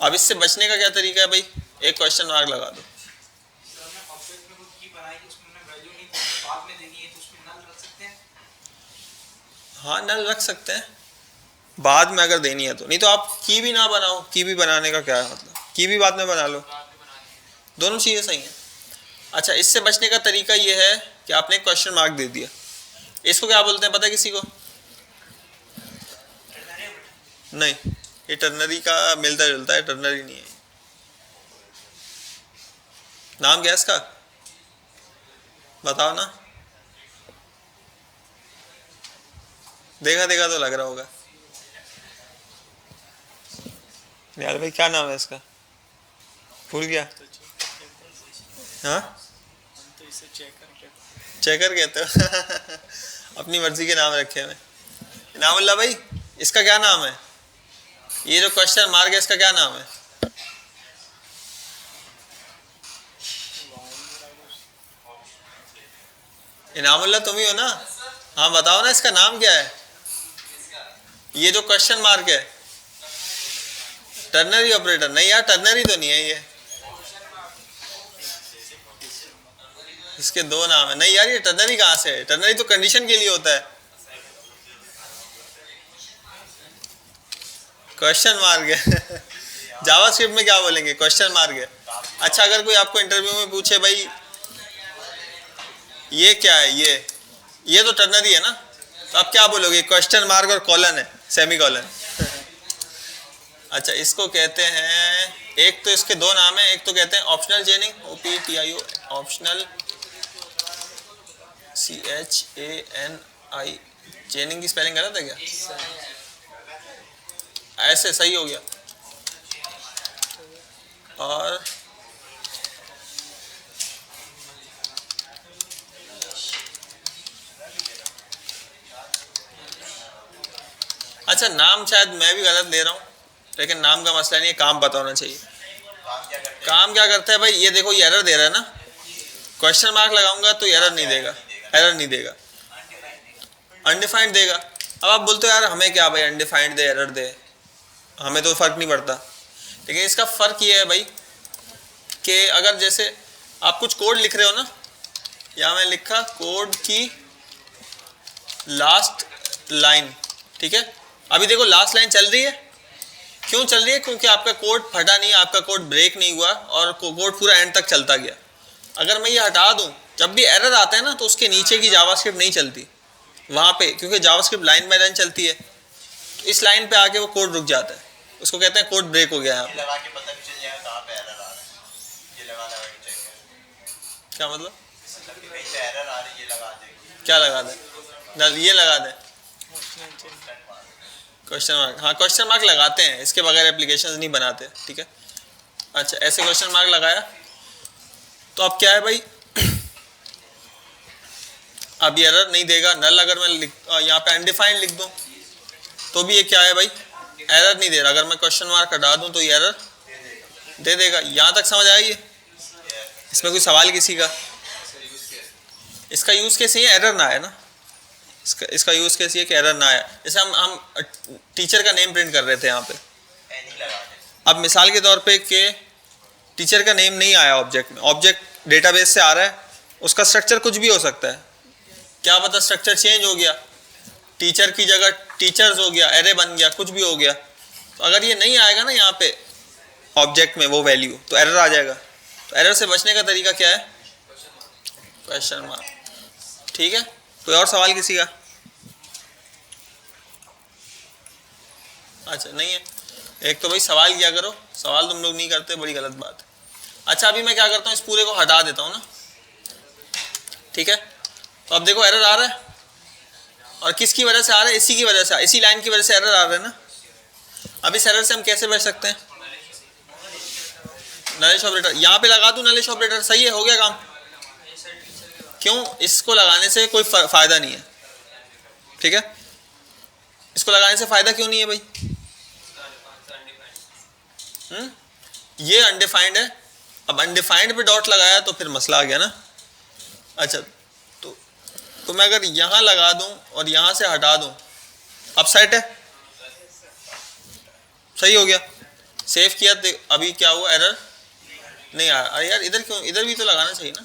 अब इससे बचने का क्या तरीका है भाई, एक क्वेश्चन मार्क लगा दो। हाँ नल रख सकते हैं बाद में अगर देनी है तो, नहीं तो आप की भी ना बनाओ, की भी बनाने का क्या है मतलब, की भी बाद में बना लो, दोनों चीज़ें सही हैं। अच्छा इससे बचने का तरीका ये है कि आपने एक क्वेश्चन मार्क दे दिया, इसको क्या बोलते हैं पता है किसी को, नहीं ये टर्नरी का मिलता जुलता है, टर्नरी नहीं है। नाम क्या है इसका, बताओ ना, देखा देखा तो लग रहा होगा यार भाई, क्या नाम है इसका, भूल गया। हाँ तो इसे चेकर कहते हो अपनी मर्जी के नाम रखे हुए। इनामुल्लाह भाई इसका क्या नाम है, ये जो क्वेश्चन मार्क है इसका क्या नाम है, इनामुल्लाह तुम ही हो ना, हाँ बताओ ना इसका नाम क्या है। ये जो क्वेश्चन मार्क है टर्नरी ऑपरेटर? नहीं यार, टर्नरी तो नहीं है ये, इसके दो नाम है। नहीं यार, ये टर्नरी कहाँ से है? टर्नरी तो कंडीशन के लिए होता है। क्वेश्चन मार्क है जावास्क्रिप्ट में क्या बोलेंगे? क्वेश्चन मार्क है। अच्छा, अगर कोई आपको इंटरव्यू में पूछे भाई ये क्या है, ये तो टर्नरी है ना, तो आप क्या बोलोगे? क्वेश्चन मार्क और कॉलन है, सेमी कॉलन। अच्छा, इसको कहते हैं, एक तो इसके दो नाम है, एक तो कहते हैं ऑप्शनल चेनिंग, OPTIO, ऑप्शनल CHANI। चेनिंग की स्पेलिंग गलत है क्या? ऐसे सही हो गया। और अच्छा, नाम शायद मैं भी गलत दे रहा हूँ, लेकिन नाम का मसला नहीं है, काम पता होना चाहिए। काम क्या करता है भाई? ये देखो, ये एरर दे रहा है ना, क्वेश्चन मार्क लगाऊंगा तो एरर नहीं देगा, एरर नहीं देगा, अनडिफाइंड देगा। अब आप बोलते हो यार हमें क्या भाई, अनडिफाइंड दे एरर दे, हमें तो फर्क नहीं पड़ता। लेकिन इसका फर्क ये है भाई कि अगर जैसे आप कुछ कोड लिख रहे हो ना, यहाँ मैं लिखा कोड की लास्ट लाइन, ठीक है, अभी देखो लास्ट लाइन चल रही है। क्यों चल रही है? क्योंकि आपका कोड फटा नहीं, आपका कोड ब्रेक नहीं हुआ और कोड पूरा एंड तक चलता गया। अगर मैं ये हटा दूं, जब भी एरर आता है ना, तो उसके नीचे की जावास्क्रिप्ट नहीं चलती वहाँ पे, क्योंकि जावास्क्रिप्ट लाइन बाय लाइन चलती है। तो इस लाइन पे आके वो कोड रुक जाता है, उसको कहते हैं कोड ब्रेक हो गया है। लगा के पता भी चल जाएगा कहाँ पे एरर आ रहा है, ये लगा के चेक कर। क्या मतलब? कहीं पे एरर आ रही है, ये लगा दे। क्या लगा दें? ये लगा दें क्वेश्चन मार्क। हाँ, क्वेश्चन मार्क लगाते हैं, इसके बगैर एप्लीकेशंस नहीं बनाते, ठीक है। अच्छा, ऐसे क्वेश्चन मार्क लगाया तो अब क्या है भाई, अब ये एरर नहीं देगा। नल अगर मैं यहाँ पे अनडिफाइंड लिख दूँ तो भी ये क्या है भाई, एरर नहीं दे रहा। अगर मैं क्वेश्चन मार्क हटा दूँ तो ये एरर दे देगा। यहाँ तक समझ आएगी? इसमें कोई सवाल किसी का? इसका यूज़ केस ये एरर ना आए ना, इसका यूज़ केस ये कि एरर ना आया। जैसे हम टीचर का नेम प्रिंट कर रहे थे यहाँ पे, अब मिसाल के तौर पे कि टीचर का नेम नहीं आया ऑब्जेक्ट में, ऑब्जेक्ट डेटाबेस से आ रहा है, उसका स्ट्रक्चर कुछ भी हो सकता है, क्या पता स्ट्रक्चर चेंज हो गया, टीचर की जगह टीचर्स हो गया, एरे बन गया, कुछ भी हो गया। तो अगर ये नहीं आएगा ना यहाँ पे ऑब्जेक्ट में वो वैल्यू, तो एरर आ जाएगा। तो एरर से बचने का तरीका क्या है? क्वेश्चन मार्क, ठीक है। कोई और सवाल किसी का? अच्छा, नहीं है। एक तो भाई सवाल किया करो, सवाल तुम लोग नहीं करते, बड़ी गलत बात है। अच्छा, अभी मैं क्या करता हूँ, इस पूरे को हटा देता हूँ ना, ठीक है। तो अब देखो एरर आ रहा है, और किसकी वजह से आ रहा है? इसी की वजह से, इसी लाइन की वजह से एरर आ रहा है ना। अब इस एरर से हम कैसे बच सकते हैं? नलिश ऑपरेटर यहाँ पे लगा दूँ, नलिश ऑपरेटर, सही है, हो गया काम। क्यों? इसको लगाने से कोई फायदा नहीं है, ठीक है। इसको लगाने से फायदा क्यों नहीं है भाई? ये अनडिफाइंड है। अब अनडिफाइंड पे डॉट लगाया तो फिर मसला आ गया ना। अच्छा, तो मैं अगर यहाँ लगा दूं और यहाँ से हटा दूं, अब सेट है, सही हो गया, सेव किया। अभी क्या हुआ? एरर नहीं आया। अरे यार, इधर क्यों? इधर भी तो लगाना चाहिए ना,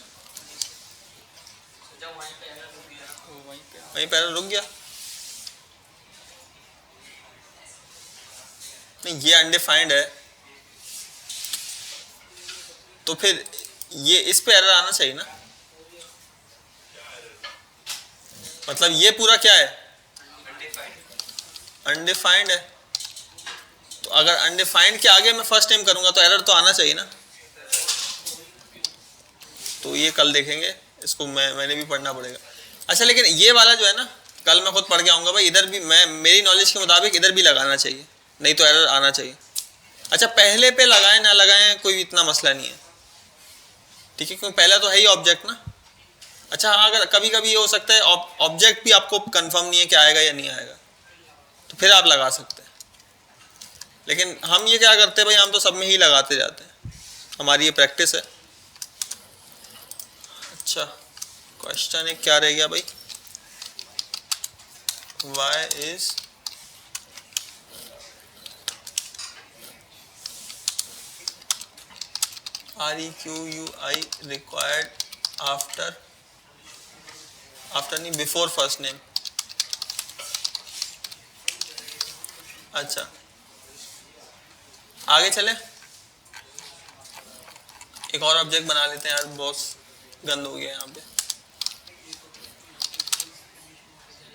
वहीं पे एरर रुक गया। नहीं, ये अनडिफाइंड है, तो फिर ये इस पे एरर आना चाहिए ना। मतलब ये पूरा क्या है? अनडिफाइंड है। तो अगर अनडिफाइंड के आगे मैं फर्स्ट टाइम करूंगा तो एरर तो आना चाहिए ना। तो ये कल देखेंगे, इसको मैंने भी पढ़ना पड़ेगा। अच्छा, लेकिन ये वाला जो है ना, कल मैं खुद पढ़ के आऊँगा भाई। इधर भी मेरी नॉलेज के मुताबिक इधर भी लगाना चाहिए, नहीं तो एरर आना चाहिए। अच्छा, पहले पे लगाएं ना लगाएं कोई इतना मसला नहीं है, ठीक है, क्योंकि पहला तो है ही ऑब्जेक्ट ना। अच्छा हाँ, अगर कभी कभी ये हो सकता है ऑब्जेक्ट भी आपको कंफर्म नहीं है कि आएगा या नहीं आएगा, तो फिर आप लगा सकते हैं। लेकिन हम ये क्या करते हैं भाई, हम तो सब में ही लगाते जाते हैं, हमारी ये प्रैक्टिस है। अच्छा, क्वेश्चन एक क्या रह गया भाई? Why is REQUI required after नहीं बिफोर फर्स्ट नेम। अच्छा आगे चले, एक और ऑब्जेक्ट बना लेते हैं यार, बहुत गंद हो गया यहाँ पे।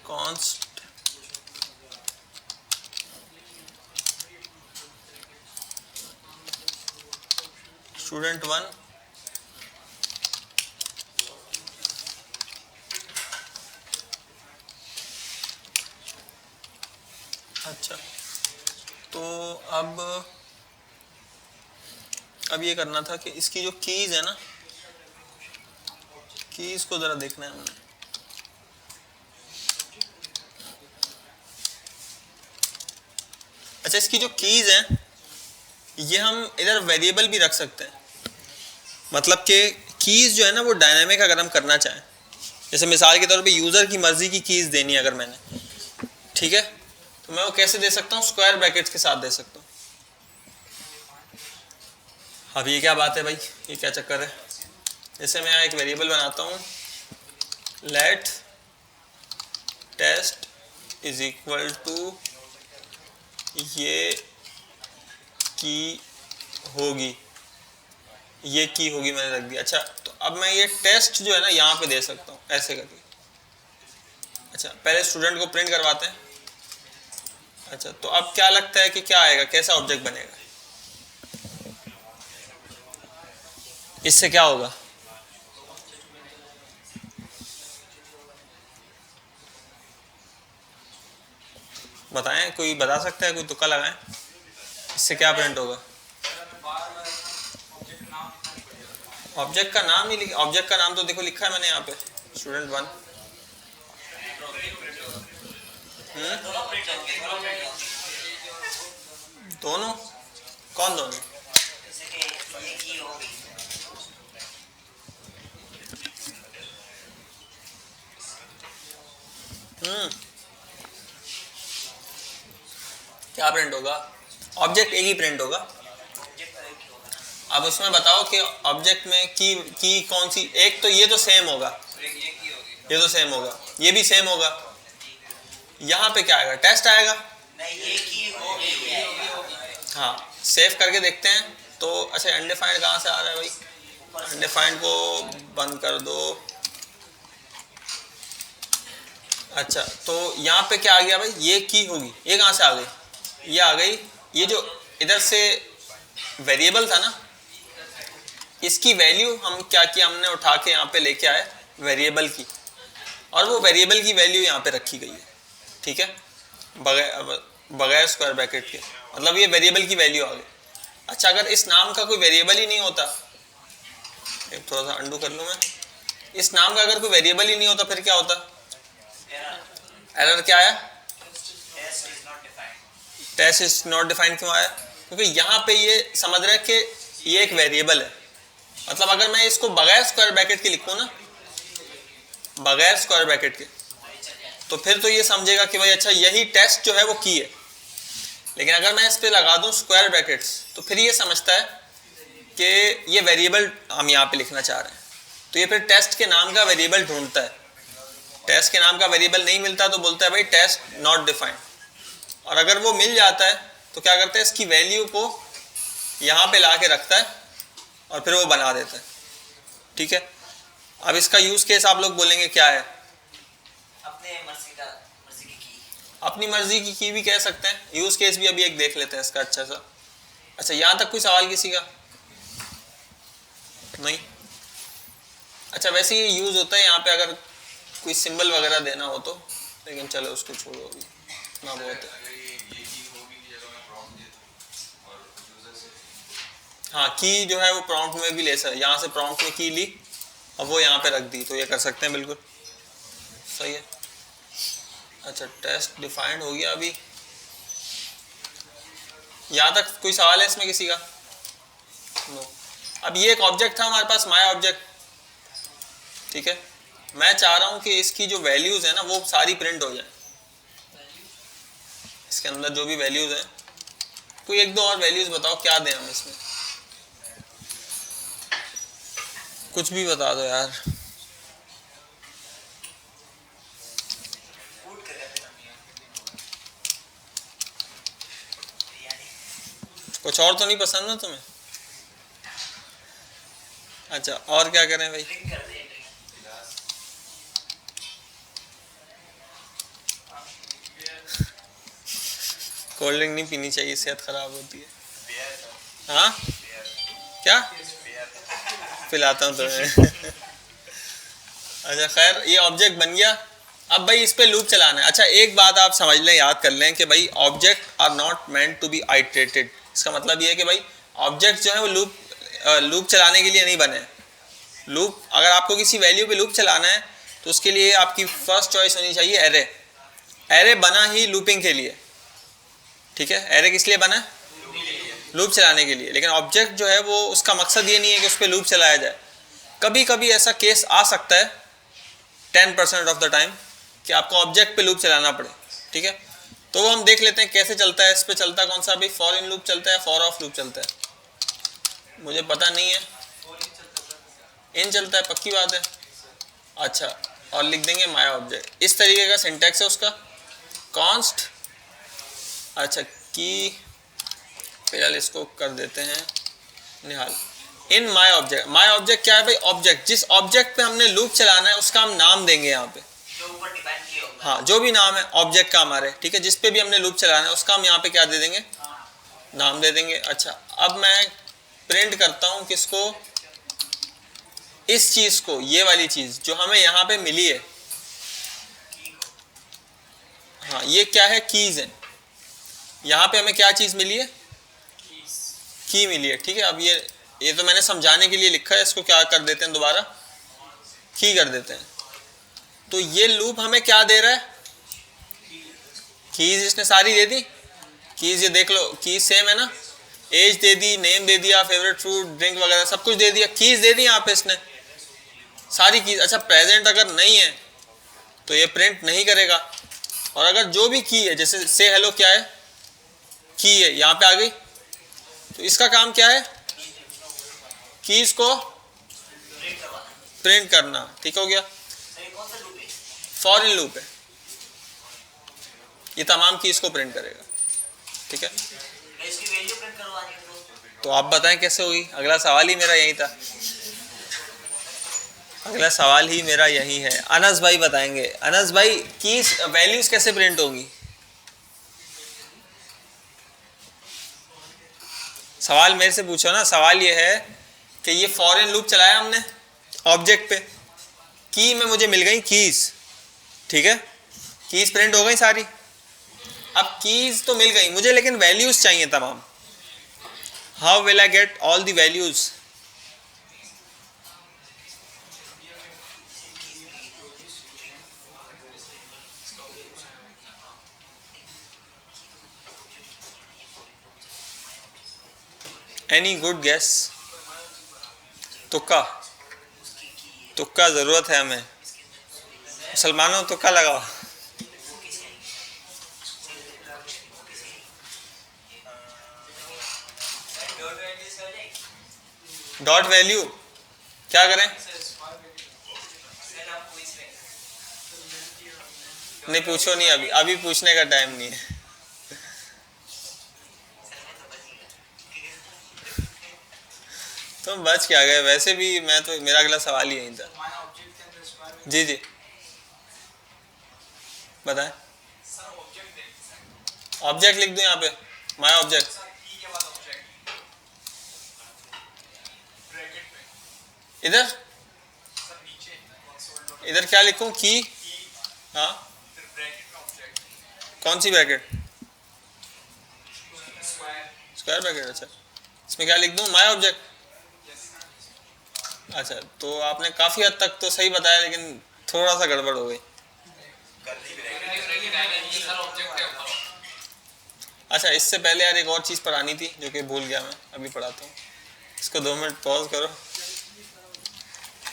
कॉन्स्ट स्टूडेंट 1 अच्छा तो अब ये करना था कि इसकी जो कीज है ना, कीज को जरा देखना है हमने। अच्छा इसकी जो कीज है ये हम इधर वेरिएबल भी रख सकते हैं, मतलब कि कीज जो है ना वो डायनामिक अगर हम करना चाहें, जैसे मिसाल के तौर पे यूज़र की मर्जी की कीज देनी है अगर मैंने, ठीक है, तो मैं वो कैसे दे सकता हूँ, स्क्वायर ब्रैकेट्स के साथ दे सकता हूँ। अब ये क्या बात है भाई, ये क्या चक्कर है। जैसे मैं यहाँ एक वेरिएबल बनाता हूँ, let test is equal to ये की होगी, ये की होगी मैंने रख दिया। अच्छा तो अब मैं ये टेस्ट जो है ना यहाँ पे दे सकता हूँ ऐसे करके। अच्छा पहले स्टूडेंट को प्रिंट करवाते हैं। अच्छा तो अब क्या लगता है कि क्या आएगा, कैसा ऑब्जेक्ट बनेगा, इससे क्या होगा, बताएं, कोई बता सकता है, कोई तुक्का लगाएं, इससे क्या प्रिंट होगा। ऑब्जेक्ट का नाम नहीं लिखा, ऑब्जेक्ट का नाम तो देखो लिखा है मैंने यहाँ पे, स्टूडेंट 1। दोनों कौन दोनों, क्या प्रिंट होगा, ऑब्जेक्ट एक ही प्रिंट होगा। अब उसमें बताओ कि ऑब्जेक्ट में की कौन सी, एक तो ये तो सेम होगा, ये तो सेम होगा, ये भी सेम होगा। यहाँ पे क्या आएगा, टेस्ट आएगा। हाँ सेव करके देखते हैं तो। अच्छा अनडिफाइंड कहाँ से आ रहा है भाई, अनडिफाइंड को बंद कर दो। अच्छा तो यहाँ पे क्या आ गया भाई, ये की होगी, ये कहाँ से आ गई, ये आ गई, ये जो इधर से वेरिएबल था ना, इसकी वैल्यू हम क्या किया, हमने उठा के यहाँ पे लेके आए वेरिएबल की, और वो वेरिएबल की वैल्यू यहाँ पे रखी गई है, ठीक है, बगैर स्क्वायर ब्रैकेट के, मतलब ये वेरिएबल की वैल्यू आ गई। अच्छा अगर इस नाम का कोई वेरिएबल ही नहीं होता, एक थोड़ा सा अंडू कर लूँ मैं, इस नाम का अगर कोई वेरिएबल ही नहीं होता फिर क्या होता, एरर क्या आया, टेस्ट इज नॉट डिफाइंड। क्यों आया, क्योंकि यहाँ पे ये समझ रहे हैं कि ये एक वेरिएबल है, मतलब अगर मैं इसको बगैर स्क्वायर ब्रैकेट के लिखूँ ना, बगैर स्क्वायर ब्रैकेट के, तो फिर तो ये समझेगा कि भाई अच्छा यही टेस्ट जो है वो की है। लेकिन अगर मैं इस पे लगा दूं स्क्वायर ब्रैकेट्स, तो फिर ये समझता है कि ये वेरिएबल हम यहाँ पे लिखना चाह रहे हैं, तो ये फिर टेस्ट के नाम का वेरिएबल ढूंढता है। टेस्ट के नाम का वेरिएबल नहीं मिलता तो बोलता है भाई टेस्ट नॉट डिफाइंड, और अगर वो मिल जाता है तो क्या करता है, इसकी वैल्यू को यहाँ पे ला के रखता है और फिर वो बना देता है, ठीक है। अब इसका यूज केस आप लोग बोलेंगे क्या है, अपनी मर्जी की की भी कह सकते हैं, यूज केस भी अभी एक देख लेते हैं इसका अच्छा सा। अच्छा यहाँ तक कोई सवाल किसी का नहीं। अच्छा वैसे ये यूज होता है यहाँ पे अगर कोई सिंबल वगैरह देना हो तो, लेकिन चलो उसको छोड़ो अभी, इतना बहुत है। हाँ की जो है वो प्रॉम्प्ट में भी ले सकते, यहाँ से प्रॉम्प्ट में की ली और वो यहाँ पे रख दी, तो ये कर सकते हैं, बिल्कुल सही है। अच्छा टेस्ट डिफाइंड हो गया अभी, यहाँ तक कोई सवाल है इसमें किसी का, नो। अब ये एक ऑब्जेक्ट था हमारे पास, माय ऑब्जेक्ट, ठीक है। मैं चाह रहा हूँ कि इसकी जो वैल्यूज है ना वो सारी प्रिंट हो जाए, इसके अंदर जो भी वैल्यूज हैं, कोई एक दो और वैल्यूज बताओ क्या दें हम इसमें। कुछ भी बता दो यार। फूड कर रहे कुछ और तो नहीं पसंद ना तुम्हें? अच्छा, और क्या करें भाई? ड्रिंक कर दे कोल्ड ड्रिंक नहीं पीनी चाहिए, सेहत खराब होती है। बियर हाँ बियर क्या बियर पिलाता हूँ तुम्हें। अच्छा खैर, ये ऑब्जेक्ट बन गया। अब भाई इस पे लूप चलाना है। अच्छा एक बात आप समझ लें, याद कर लें कि भाई object are not meant to be iterated. इसका मतलब ये है कि भाई ऑब्जेक्ट जो है वो लूप चलाने के लिए नहीं बने। लूप, अगर आपको किसी वैल्यू पे लूप चलाना है तो उसके लिए आपकी फर्स्ट चॉइस होनी चाहिए एरे। एरे बना ही लूपिंग के लिए, ठीक है? एरे किस लिए बना? लूप चलाने के लिए। लेकिन ऑब्जेक्ट जो है वो उसका मकसद ये नहीं है कि उस पर लूप चलाया जाए। कभी कभी ऐसा केस आ सकता है 10% ऑफ द टाइम कि आपको ऑब्जेक्ट पे लूप चलाना पड़े, ठीक है? तो वो हम देख लेते हैं कैसे चलता है। इस पे चलता कौन सा? भाई फॉर इन लूप चलता है, फॉर ऑफ लूप चलता है, मुझे पता नहीं है। इन चलता है, पक्की बात है। अच्छा, और लिख देंगे माय ऑब्जेक्ट। इस तरीके का सिंटैक्स है उसका। कॉन्स्ट, अच्छा की फिलहाल इसको कर देते हैं Nihal. In my object, my object क्या है भाई? ऑब्जेक्ट, जिस ऑब्जेक्ट पे हमने लूप चलाना है उसका हम नाम देंगे यहाँ पे। जो ऊपर डिफाइन किया होगा। हाँ, जो भी नाम है ऑब्जेक्ट का हमारे, ठीक है? जिस पे भी हमने लूप चलाना है उसका हम यहाँ पे क्या दे देंगे? नाम दे देंगे। अच्छा, अब मैं प्रिंट करता हूँ किसको? इस चीज को, ये वाली चीज जो हमें यहाँ पे मिली है। हाँ, ये क्या है? कीज है। यहाँ पे हमें क्या चीज मिली है? की मिली है, ठीक है? अब ये तो मैंने समझाने के लिए लिखा है, इसको क्या कर देते हैं दोबारा? की कर देते हैं। तो ये लूप हमें क्या दे रहा है? कीज इसने सारी दे दी। कीज ये देख लो, कीज सेम है ना? एज दे दी, नेम दे दिया, फेवरेट फूड, ड्रिंक वगैरह सब कुछ दे दिया। कीज दे दी यहाँ पे इसने सारी कीज। अच्छा, प्रेजेंट अगर नहीं है तो ये प्रिंट नहीं करेगा। और अगर जो भी की है, जैसे से हेलो क्या है? की है, यहाँ पे आ गई, तो इसका काम क्या है? कीज को प्रिंट करना, ठीक हो गया? कौन सा लूप है? फॉर इन लूप है, ये तमाम कीज को प्रिंट करेगा, ठीक है? मैं इसकी वैल्यू प्रिंट करवानी है तो आप बताएं कैसे होगी? अगला सवाल ही मेरा यही था, अगला सवाल ही मेरा यही है। अनस भाई बताएंगे। अनस भाई, कीज वैल्यूज कैसे प्रिंट होंगी? सवाल मेरे से पूछो ना। सवाल ये है कि ये फॉरेन लूप चलाया हमने ऑब्जेक्ट पे, की में मुझे मिल गई कीज, ठीक है? कीज प्रिंट हो गई सारी। अब कीज तो मिल गई मुझे, लेकिन वैल्यूज चाहिए तमाम। How will I get all the values? Any good guess? तुक्का, तुक्का जरूरत है हमें। मुसलमानों तुक्का लगाओ। डॉट वैल्यू क्या करें? नहीं पूछो नहीं, अभी अभी पूछने का टाइम नहीं है। तुम बच क्या गए? वैसे भी मैं तो, मेरा अगला सवाल ही यही था। जी जी बताएं। ऑब्जेक्ट लिख दूं यहाँ पे, माय ऑब्जेक्ट। इधर इधर क्या लिखूं? की? हाँ, कौन सी ब्रैकेट? Square bracket. अच्छा, इसमें क्या लिख दूं? My object. अच्छा, तो आपने काफ़ी हद तक तो सही बताया, लेकिन थोड़ा सा गड़बड़ हो गई। अच्छा, इससे पहले यार एक और चीज़ पढ़ानी थी जो कि भूल गया मैं, अभी पढ़ाता हूँ। इसको 2 मिनट पॉज करो।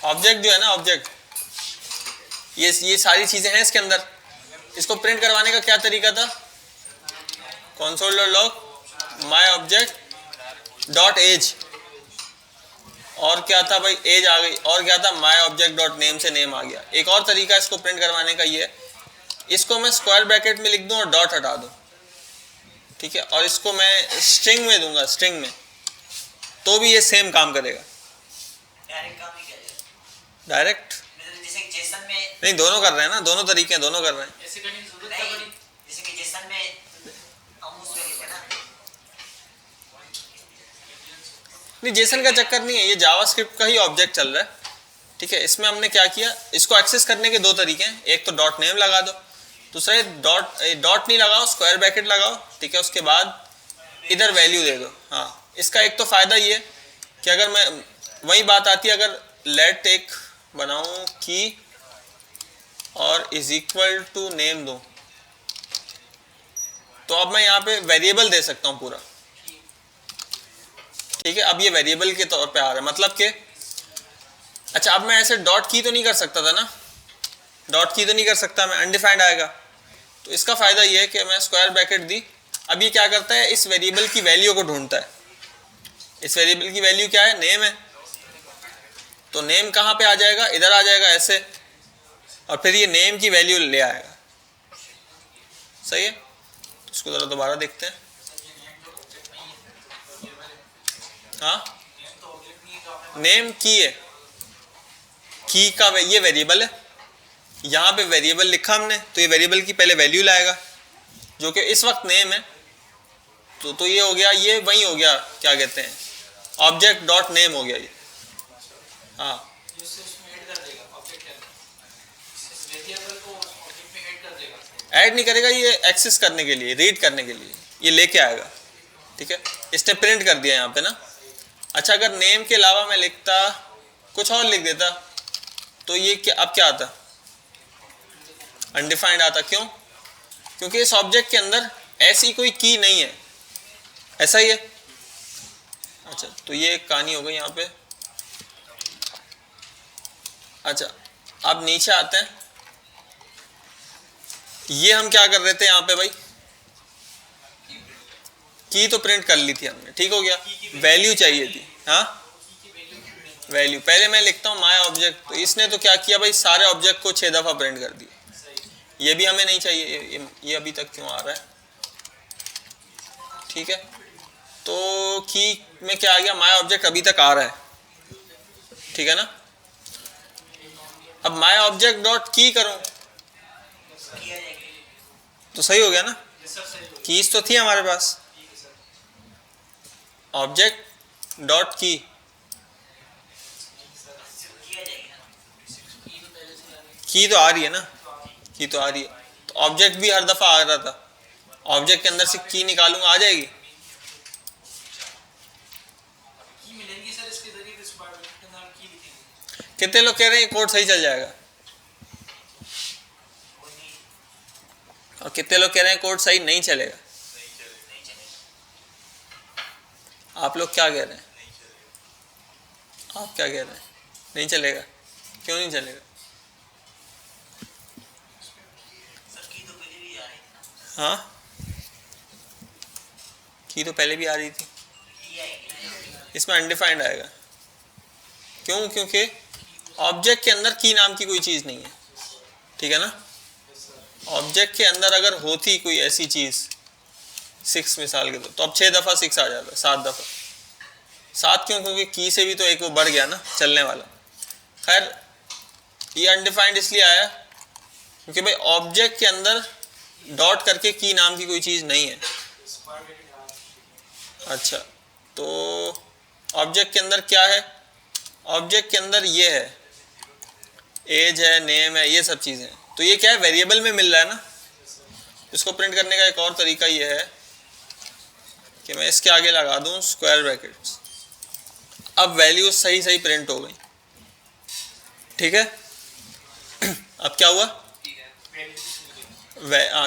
ऑब्जेक्ट जो है ना, ऑब्जेक्ट, ये सारी चीज़ें हैं इसके अंदर। इसको प्रिंट करवाने का क्या तरीका था? console.log my object dot as, और क्या था भाई, एज आ गई, और क्या था, माई ऑब्जेक्ट डॉट नेम से नेम आ गया। एक और तरीका इसको प्रिंट करवाने का ये है, इसको मैं स्क्वायर ब्रैकेट में लिख दूं और डॉट हटा दूं, ठीक है, और इसको मैं स्ट्रिंग में दूंगा, स्ट्रिंग में, तो भी ये सेम काम करेगा। डायरेक्ट काम नहीं किया डायरेक्ट जैसे कि जेसन में नहीं, दोनों कर रहे हैं ना, दोनों तरीके हैं, दोनों कर रहे हैं। ऐसे करने की जरूरत क्या नहीं, पड़ी? जैसे कि जेसन में हम उसमें लिखते हैं ना। नहीं, जेसन का चक्कर नहीं है, ये जावास्क्रिप्ट का ही ऑब्जेक्ट चल रहा है, ठीक है। इसमें हमने क्या किया, इसको एक्सेस करने के दो तरीके हैं, एक तो डॉट नेम लगा दो, दूसरा डॉट नहीं लगाओ, स्क्वायर ब्रैकेट लगाओ, ठीक है, उसके बाद इधर वैल्यू दे दो। हाँ, इसका एक तो फायदा ये कि अगर मैं, वही बात आती है, अगर लेट एक बनाऊं की और इज इक्वल टू नेम दूं, तो अब मैं यहाँ पे वेरिएबल दे सकता हूँ पूरा, ठीक है। अब ये वेरिएबल के तौर पे आ रहा है, मतलब कि अच्छा, अब मैं ऐसे डॉट की तो नहीं कर सकता था ना, डॉट की तो नहीं कर सकता मैं, अनडिफाइंड आएगा। तो इसका फायदा ये है कि मैं स्क्वायर ब्रैकेट दी, अब ये क्या करता है, इस वेरिएबल की वैल्यू को ढूंढता है। इस वेरिएबल की वैल्यू क्या है, नेम है, तो नेम कहाँ पे आ जाएगा, इधर आ जाएगा ऐसे, और फिर ये नेम की वैल्यू ले आएगा। सही है, तो इसको जरा दोबारा देखते हैं। हाँ, नेम की है, की का ये वेरिएबल है, यहाँ पे वेरिएबल लिखा हमने, तो ये वेरिएबल की पहले वैल्यू लाएगा जो कि इस वक्त नेम है, तो ये हो गया, ये वही हो गया, क्या कहते हैं, ऑब्जेक्ट डॉट नेम हो गया ये। हाँ, ऐड नहीं करेगा, ये एक्सेस करने के लिए, रीड करने के लिए ये लेके आएगा, ठीक है। इसने प्रिंट कर दिया यहाँ पे ना। अच्छा, अगर नेम के अलावा मैं लिखता, कुछ और लिख देता, तो ये क्या, अब क्या आता, अनडिफाइंड आता। क्यों? क्योंकि इस ऑब्जेक्ट के अंदर ऐसी कोई की नहीं है, ऐसा ही है। अच्छा, तो ये एक कहानी हो गई यहाँ पे। अच्छा, अब नीचे आते हैं, ये हम क्या कर रहे थे यहाँ पे भाई, की तो प्रिंट कर ली थी हमने, ठीक हो गया, वैल्यू चाहिए थी। हाँ, वैल्यू पहले मैं लिखता हूँ माय ऑब्जेक्ट, तो इसने तो क्या किया भाई, सारे ऑब्जेक्ट को 6 दफा प्रिंट कर दिया। ये भी हमें नहीं चाहिए, ये अभी तक क्यों आ रहा है, ठीक है। तो की में क्या आ गया, माय ऑब्जेक्ट अभी तक आ रहा है, ठीक है ना। अब माय ऑब्जेक्ट डॉट की करूं तो सही हो गया ना, कीज तो थी हमारे पास, ऑब्जेक्ट डॉट की, की तो आ रही है ना, की तो आ रही है, तो ऑब्जेक्ट भी हर दफा आ रहा था, ऑब्जेक्ट के अंदर से की निकालूंगा, आ जाएगी। कितने लोग कह रहे हैं ये कोड सही चल जाएगा, और कितने लोग कह रहे हैं कोड सही नहीं चलेगा। आप लोग क्या कह रहे हैं, आप क्या कह रहे हैं, नहीं चलेगा, क्यों नहीं चलेगा? हाँ, की तो पहले भी आ रही थी, इसमें अनडिफाइंड आएगा। क्यों? क्योंकि ऑब्जेक्ट के अंदर की नाम की कोई चीज़ नहीं है, ठीक है ना। ऑब्जेक्ट के अंदर अगर होती कोई ऐसी चीज़ 6 मिसाल के तो अब 6 दफ़ा 6 आ जाता, 7 दफ़ा 7 क्यों? क्योंकि की से भी तो एक वो बढ़ गया ना, चलने वाला। खैर, ये अनडिफाइंड इसलिए आया क्योंकि भाई ऑब्जेक्ट के अंदर डॉट करके की नाम की कोई चीज़ नहीं है। अच्छा, तो ऑब्जेक्ट के अंदर क्या है, ऑब्जेक्ट के अंदर ये है, एज है, नेम है, ये सब चीज़ें। तो ये क्या है, वेरिएबल में मिल रहा है ना। इसको प्रिंट करने का एक और तरीका ये है कि मैं इसके आगे लगा दूं स्क्वायर ब्रैकेट्स, अब वैल्यू सही सही प्रिंट हो गई, ठीक है। अब क्या हुआ,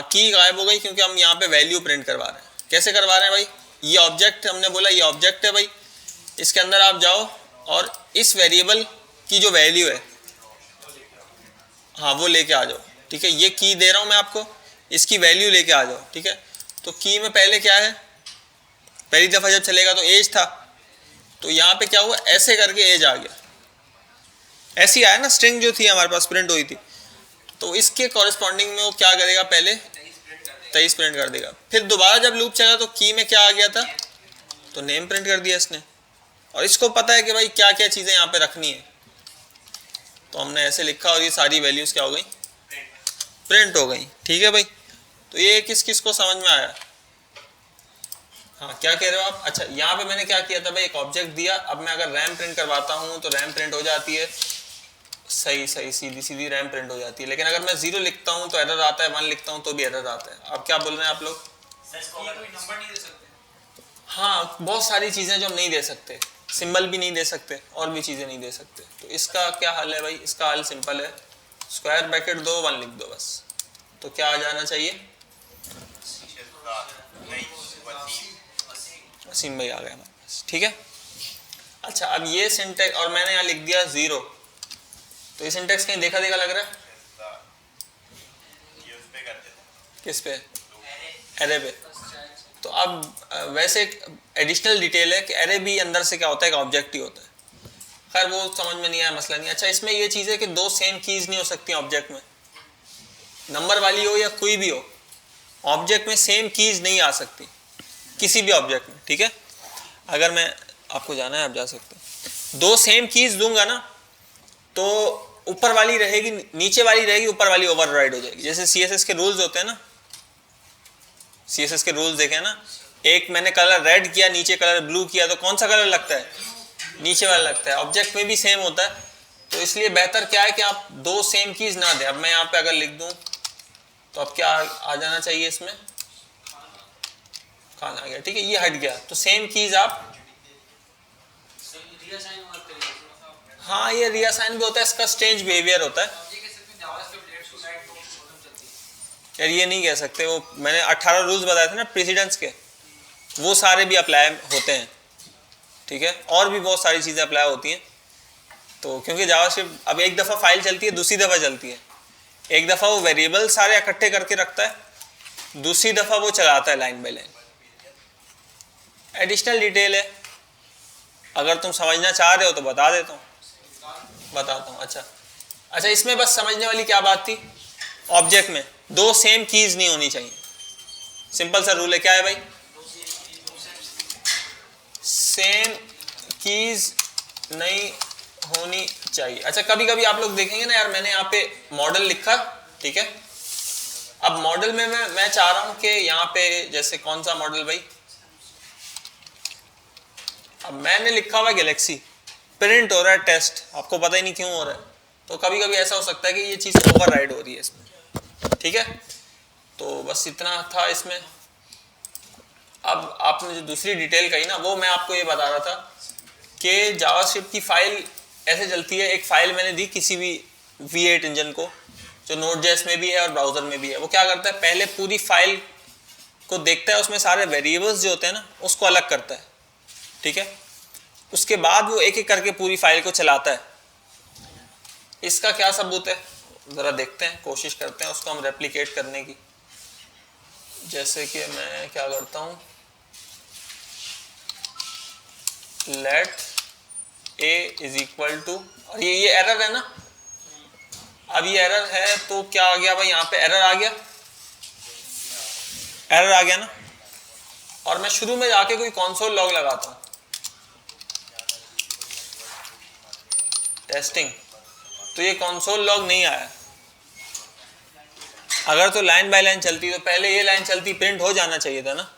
की गायब हो गई क्योंकि हम यहाँ पे वैल्यू प्रिंट करवा रहे हैं। कैसे करवा रहे हैं भाई, ये ऑब्जेक्ट हमने बोला, ये ऑब्जेक्ट है भाई, इसके अंदर आप जाओ और इस वेरिएबल की जो वैल्यू है, हाँ, वो लेके आ जाओ, ठीक है। ये की दे रहा हूँ मैं आपको, इसकी वैल्यू लेके आ जाओ, ठीक है। तो की में पहले क्या है, पहली दफ़ा जब चलेगा तो एज था, तो यहाँ पे क्या हुआ, ऐसे करके एज आ गया, ऐसी आया ना, स्ट्रिंग जो थी हमारे पास प्रिंट हुई थी, तो इसके कॉरेस्पॉन्डिंग में वो क्या करेगा, पहले 23 प्रिंट कर देगा। फिर दोबारा जब लूप चला तो की में क्या आ गया था, तो नेम प्रिंट कर दिया इसने। और इसको पता है कि भाई क्या क्या चीज़ें यहाँ पे रखनी है, तो हमने ऐसे लिखा और ये सारी वैल्यूज़ क्या हो गई, प्रिंट हो गई। ठीक है भाई, तो ये किस किस को समझ में आया? हाँ, क्या कह रहे हो आप? अच्छा, यहाँ पे मैंने क्या किया था भाई, एक ऑब्जेक्ट दिया, अब मैं अगर रैम प्रिंट करवाता हूँ तो रैम प्रिंट हो जाती है, सही सही सीधी सीधी रैम प्रिंट हो जाती है। लेकिन अगर मैं 0 लिखता हूँ तो एरर आता है, 1 लिखता हूँ तो भी एरर आता है। अब क्या बोल रहे हैं आप लोग? कोई नंबर नहीं दे सकते। हाँ, बहुत सारी चीज़ें जो हम नहीं दे सकते, सिंबल भी नहीं दे सकते और भी चीज़ें नहीं दे सकते। तो इसका क्या हल है भाई? इसका हल सिंपल है, स्क्वायर ब्रैकेट दो, 1 लिख दो बस। तो क्या आ जाना चाहिए? असीम भाई आ गया हमारे पास। ठीक है, अच्छा अब ये सिंटेक्स, और मैंने यहाँ लिख दिया 0, तो ये सिंटेक्स कहीं देखा देखा लग रहा है? किस पे? एरे पे। तो अब वैसे एडिशनल डिटेल है कि एरे भी अंदर से क्या होता है, एक ऑब्जेक्ट ही होता है। खैर वो समझ में नहीं आया, मसला नहीं। अच्छा, इसमें ये चीज़ है कि 2 सेम कीज नहीं हो सकती ऑब्जेक्ट में, नंबर वाली हो या कोई भी हो, ऑब्जेक्ट में सेम कीज नहीं आ सकती किसी भी ऑब्जेक्ट में। ठीक है, अगर मैं आपको जाना है आप जा सकते हैं, 2 सेम कीज दूंगा ना तो ऊपर वाली रहेगी, नीचे वाली रहेगी, ऊपर वाली ओवरराइड हो जाएगी। जैसे CSS के रूल्स होते हैं ना, CSS के रूल्स देखे ना, एक मैंने कलर रेड किया, नीचे कलर ब्लू किया, तो कौन सा कलर लगता है? नीचे वाला लगता है। ऑब्जेक्ट में भी सेम होता है, तो इसलिए बेहतर क्या है कि आप 2 सेम कीज ना दें। अब मैं यहाँ पे अगर लिख दूं तो अब क्या आ जाना चाहिए इसमें? खान आ गया। ठीक है, ये हट गया, तो सेम कीज आप, हाँ ये रियासाइन भी होता है, इसका स्ट्रेंज बिहेवियर होता है यार, ये नहीं कह सकते। वो मैंने 18 रूल्स बताए थे ना प्रेसिडेंस के, वो सारे भी अप्लाई होते हैं। ठीक है, और भी बहुत सारी चीज़ें अप्लाई होती हैं। तो क्योंकि जावास्क्रिप्ट अब एक दफ़ा फाइल चलती है, दूसरी दफ़ा चलती है। एक दफ़ा वो वेरिएबल सारे इकट्ठे करके रखता है, दूसरी दफ़ा वो चलाता है line by line. Additional detail है, अगर तुम समझना चाह रहे हो तो बता देता हूँ, बताता हूँ। अच्छा, इसमें बस समझने वाली क्या बात थी, ऑब्जेक्ट में 2 सेम कीज नहीं होनी चाहिए। सिंपल सा रूल है, क्या है भाई? सेम कीज नहीं होनी चाहिए। अच्छा, कभी कभी आप लोग देखेंगे ना यार, मैंने यहाँ पे मॉडल लिखा, ठीक है, अब मॉडल में मैं चाह रहा हूं कि यहाँ पे जैसे कौन सा मॉडल भाई, अब मैंने लिखा हुआ गैलेक्सी, प्रिंट हो रहा है टेस्ट, आपको पता ही नहीं क्यों हो रहा है। तो कभी कभी ऐसा हो सकता है कि ये चीज़ ओवरराइड हो रही है इसमें। ठीक है, तो बस इतना था इसमें। अब आपने जो दूसरी डिटेल कही ना, वो मैं आपको ये बता रहा था कि जावास्क्रिप्ट की फाइल ऐसे चलती है। एक फाइल मैंने दी किसी भी V8 इंजन को, जो Node.js में भी है और ब्राउजर में भी है। वो क्या करता है, पहले पूरी फाइल को देखता है, उसमें सारे वेरिएबल्स जो होते हैं ना उसको अलग करता है। ठीक है, उसके बाद वो एक एक करके पूरी फाइल को चलाता है। इसका क्या सबूत है, ज़रा देखते हैं, कोशिश करते हैं उसको हम रेप्लिकेट करने की। जैसे कि मैं क्या करता हूँ, let a is equal to, और ये एरर है ना, अब ये एरर है तो क्या आ गया भाई, यहाँ पे एरर आ गया, एरर आ गया ना। और मैं शुरू में जाके कोई कंसोल लॉग लगाता हूँ, टेस्टिंग, तो ये कंसोल लॉग नहीं आया। अगर तो लाइन बाय लाइन चलती तो पहले ये लाइन चलती, प्रिंट हो जाना चाहिए था ना,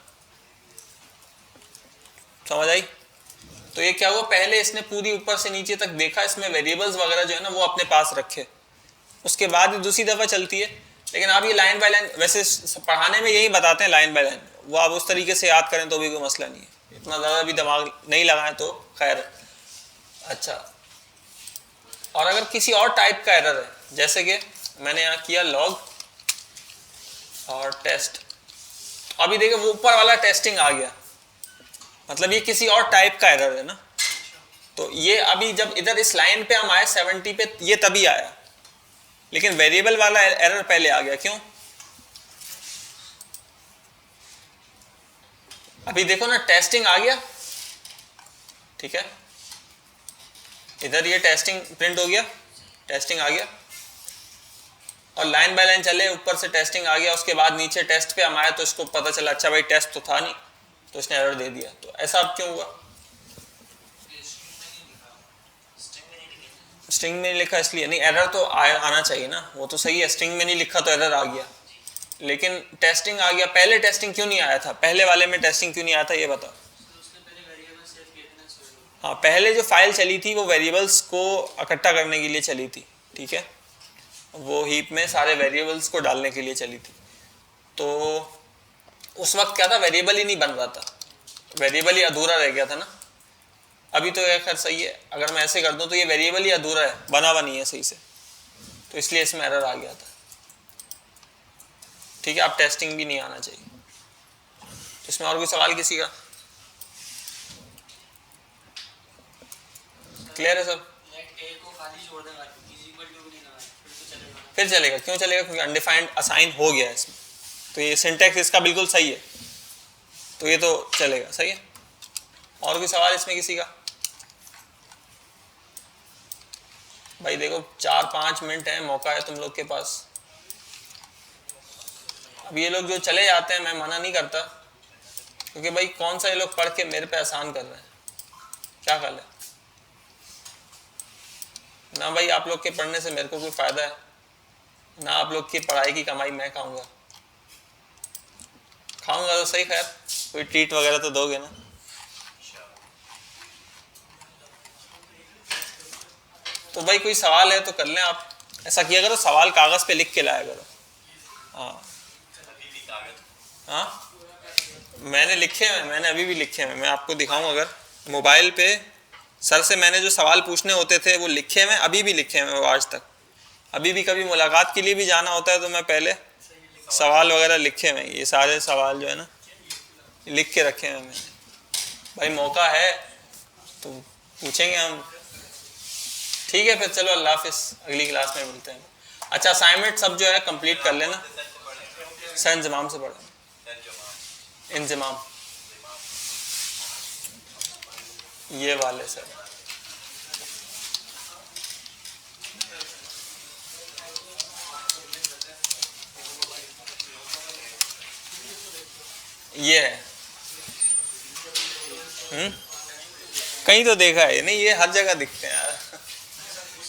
समझ आई? तो ये क्या हुआ, पहले इसने पूरी ऊपर से नीचे तक देखा, इसमें वेरिएबल्स वगैरह जो है ना वो अपने पास रखे, उसके बाद ही दूसरी दफ़ा चलती है। लेकिन आप ये लाइन बाय लाइन, वैसे पढ़ाने में यही बताते हैं लाइन बाय लाइन, वो आप उस तरीके से याद करें तो भी कोई मसला नहीं है, इतना ज़्यादा भी दिमाग नहीं लगाएं तो खैर। अच्छा, और अगर किसी और टाइप का एरर है, जैसे कि मैंने यहाँ किया लॉग और टेस्ट, अभी देखिए वो ऊपर वाला टेस्टिंग आ गया, मतलब ये किसी और टाइप का एरर है ना। तो ये अभी जब इधर इस लाइन पे हम आए 70 पे, ये तभी आया, लेकिन वेरिएबल वाला एरर पहले आ गया। क्यों? अभी देखो ना, टेस्टिंग आ गया, ठीक है, इधर ये टेस्टिंग प्रिंट हो गया, टेस्टिंग आ गया, और लाइन बाय लाइन चले, ऊपर से टेस्टिंग आ गया, उसके बाद नीचे टेस्ट पे हम आए तो इसको पता चला अच्छा भाई टेस्ट तो था नहीं, तो इसने एरर दे दिया। तो ऐसा अब क्यों हुआ? स्ट्रिंग में नहीं लिखा इसलिए नहीं, एरर तो आना चाहिए ना, वो तो सही है, स्ट्रिंग में नहीं लिखा तो एरर आ गया, लेकिन टेस्टिंग आ गया। पहले टेस्टिंग क्यों नहीं आया था? पहले वाले में टेस्टिंग क्यों नहीं आया था ये बताओ। हाँ, पहले जो फाइल चली थी वो वेरिएबल्स को इकट्ठा करने के लिए चली थी, ठीक है, वो हीप में सारे वेरिएबल्स को डालने के लिए चली थी। तो उस वक्त क्या था, वेरिएबल ही नहीं बन रहा था, वेरिएबल ही अधूरा रह गया था ना। अभी तो ये खैर सही है, अगर मैं ऐसे कर दूं तो ये वेरिएबल ही अधूरा है, बना हुआ नहीं है सही से, तो इसलिए इसमें एरर आ गया था, ठीक है। अब टेस्टिंग भी नहीं आना चाहिए। तो इसमें और कोई सवाल किसी का? क्लियर है सब? फिर चलेगा, क्यों चलेगा? क्योंकि अनडिफाइंड असाइन हो गया है इसमें, तो ये सिंटैक्स इसका बिल्कुल सही है, तो ये तो चलेगा, सही है। और कोई सवाल इसमें किसी का? भाई देखो 4-5 मिनट है, मौका है तुम लोग के पास। अब ये लोग जो चले जाते हैं मैं मना नहीं करता, क्योंकि भाई कौन सा ये लोग पढ़ के मेरे पे आसान कर रहे हैं, क्या ख्याल है ना भाई? आप लोग के पढ़ने से मेरे को कोई फायदा है ना, आप लोग की पढ़ाई की कमाई मैं खाऊंगा तो सही, खैर कोई ट्रीट वगैरह तो दोगे ना। तो भाई कोई सवाल है तो कर लें आप, ऐसा किया करो, सवाल कागज पे लिख के लाया करो। हाँ हाँ, मैंने लिखे हैं, मैंने अभी भी लिखे हैं, मैं आपको दिखाऊं अगर मोबाइल पे सर से मैंने जो सवाल पूछने होते थे वो लिखे हैं, अभी भी लिखे हैं वो आज तक। अभी भी कभी मुलाकात के लिए भी जाना होता है तो मैं पहले सवाल वगैरह लिखे हैं, ये सारे सवाल जो है ना लिख के रखे हैं मैंने। भाई मौका है तो पूछेंगे हम, ठीक है। फिर चलो अल्लाह हाफिज़, अगली क्लास में मिलते हैं। अच्छा, असाइनमेंट सब जो है कंप्लीट कर लेना। सर इंजमाम से पढ़ा, इंजमाम ये वाले सर, ये है कहीं तो देखा है नहीं, ये हर जगह दिखते हैं यार।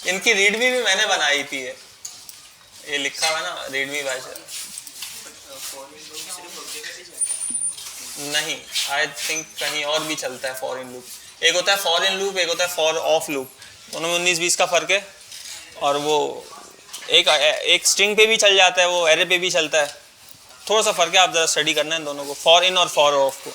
इनकी रीडमी भी मैंने बनाई थी, ये लिखा हुआ ना रीडमी भाषा। नहीं, आई थिंक कहीं और भी चलता है फॉर इन लूप। एक होता है फॉर इन लूप, एक होता है फॉर ऑफ लूप, दोनों में 19-20 का फर्क है। और वो एक स्ट्रिंग पे भी चल जाता है, वो एरे पे भी चलता है, थोड़ा सा फर्क है। आप जरा स्टडी करना है दोनों को, फॉर इन और फॉर ऑफ को।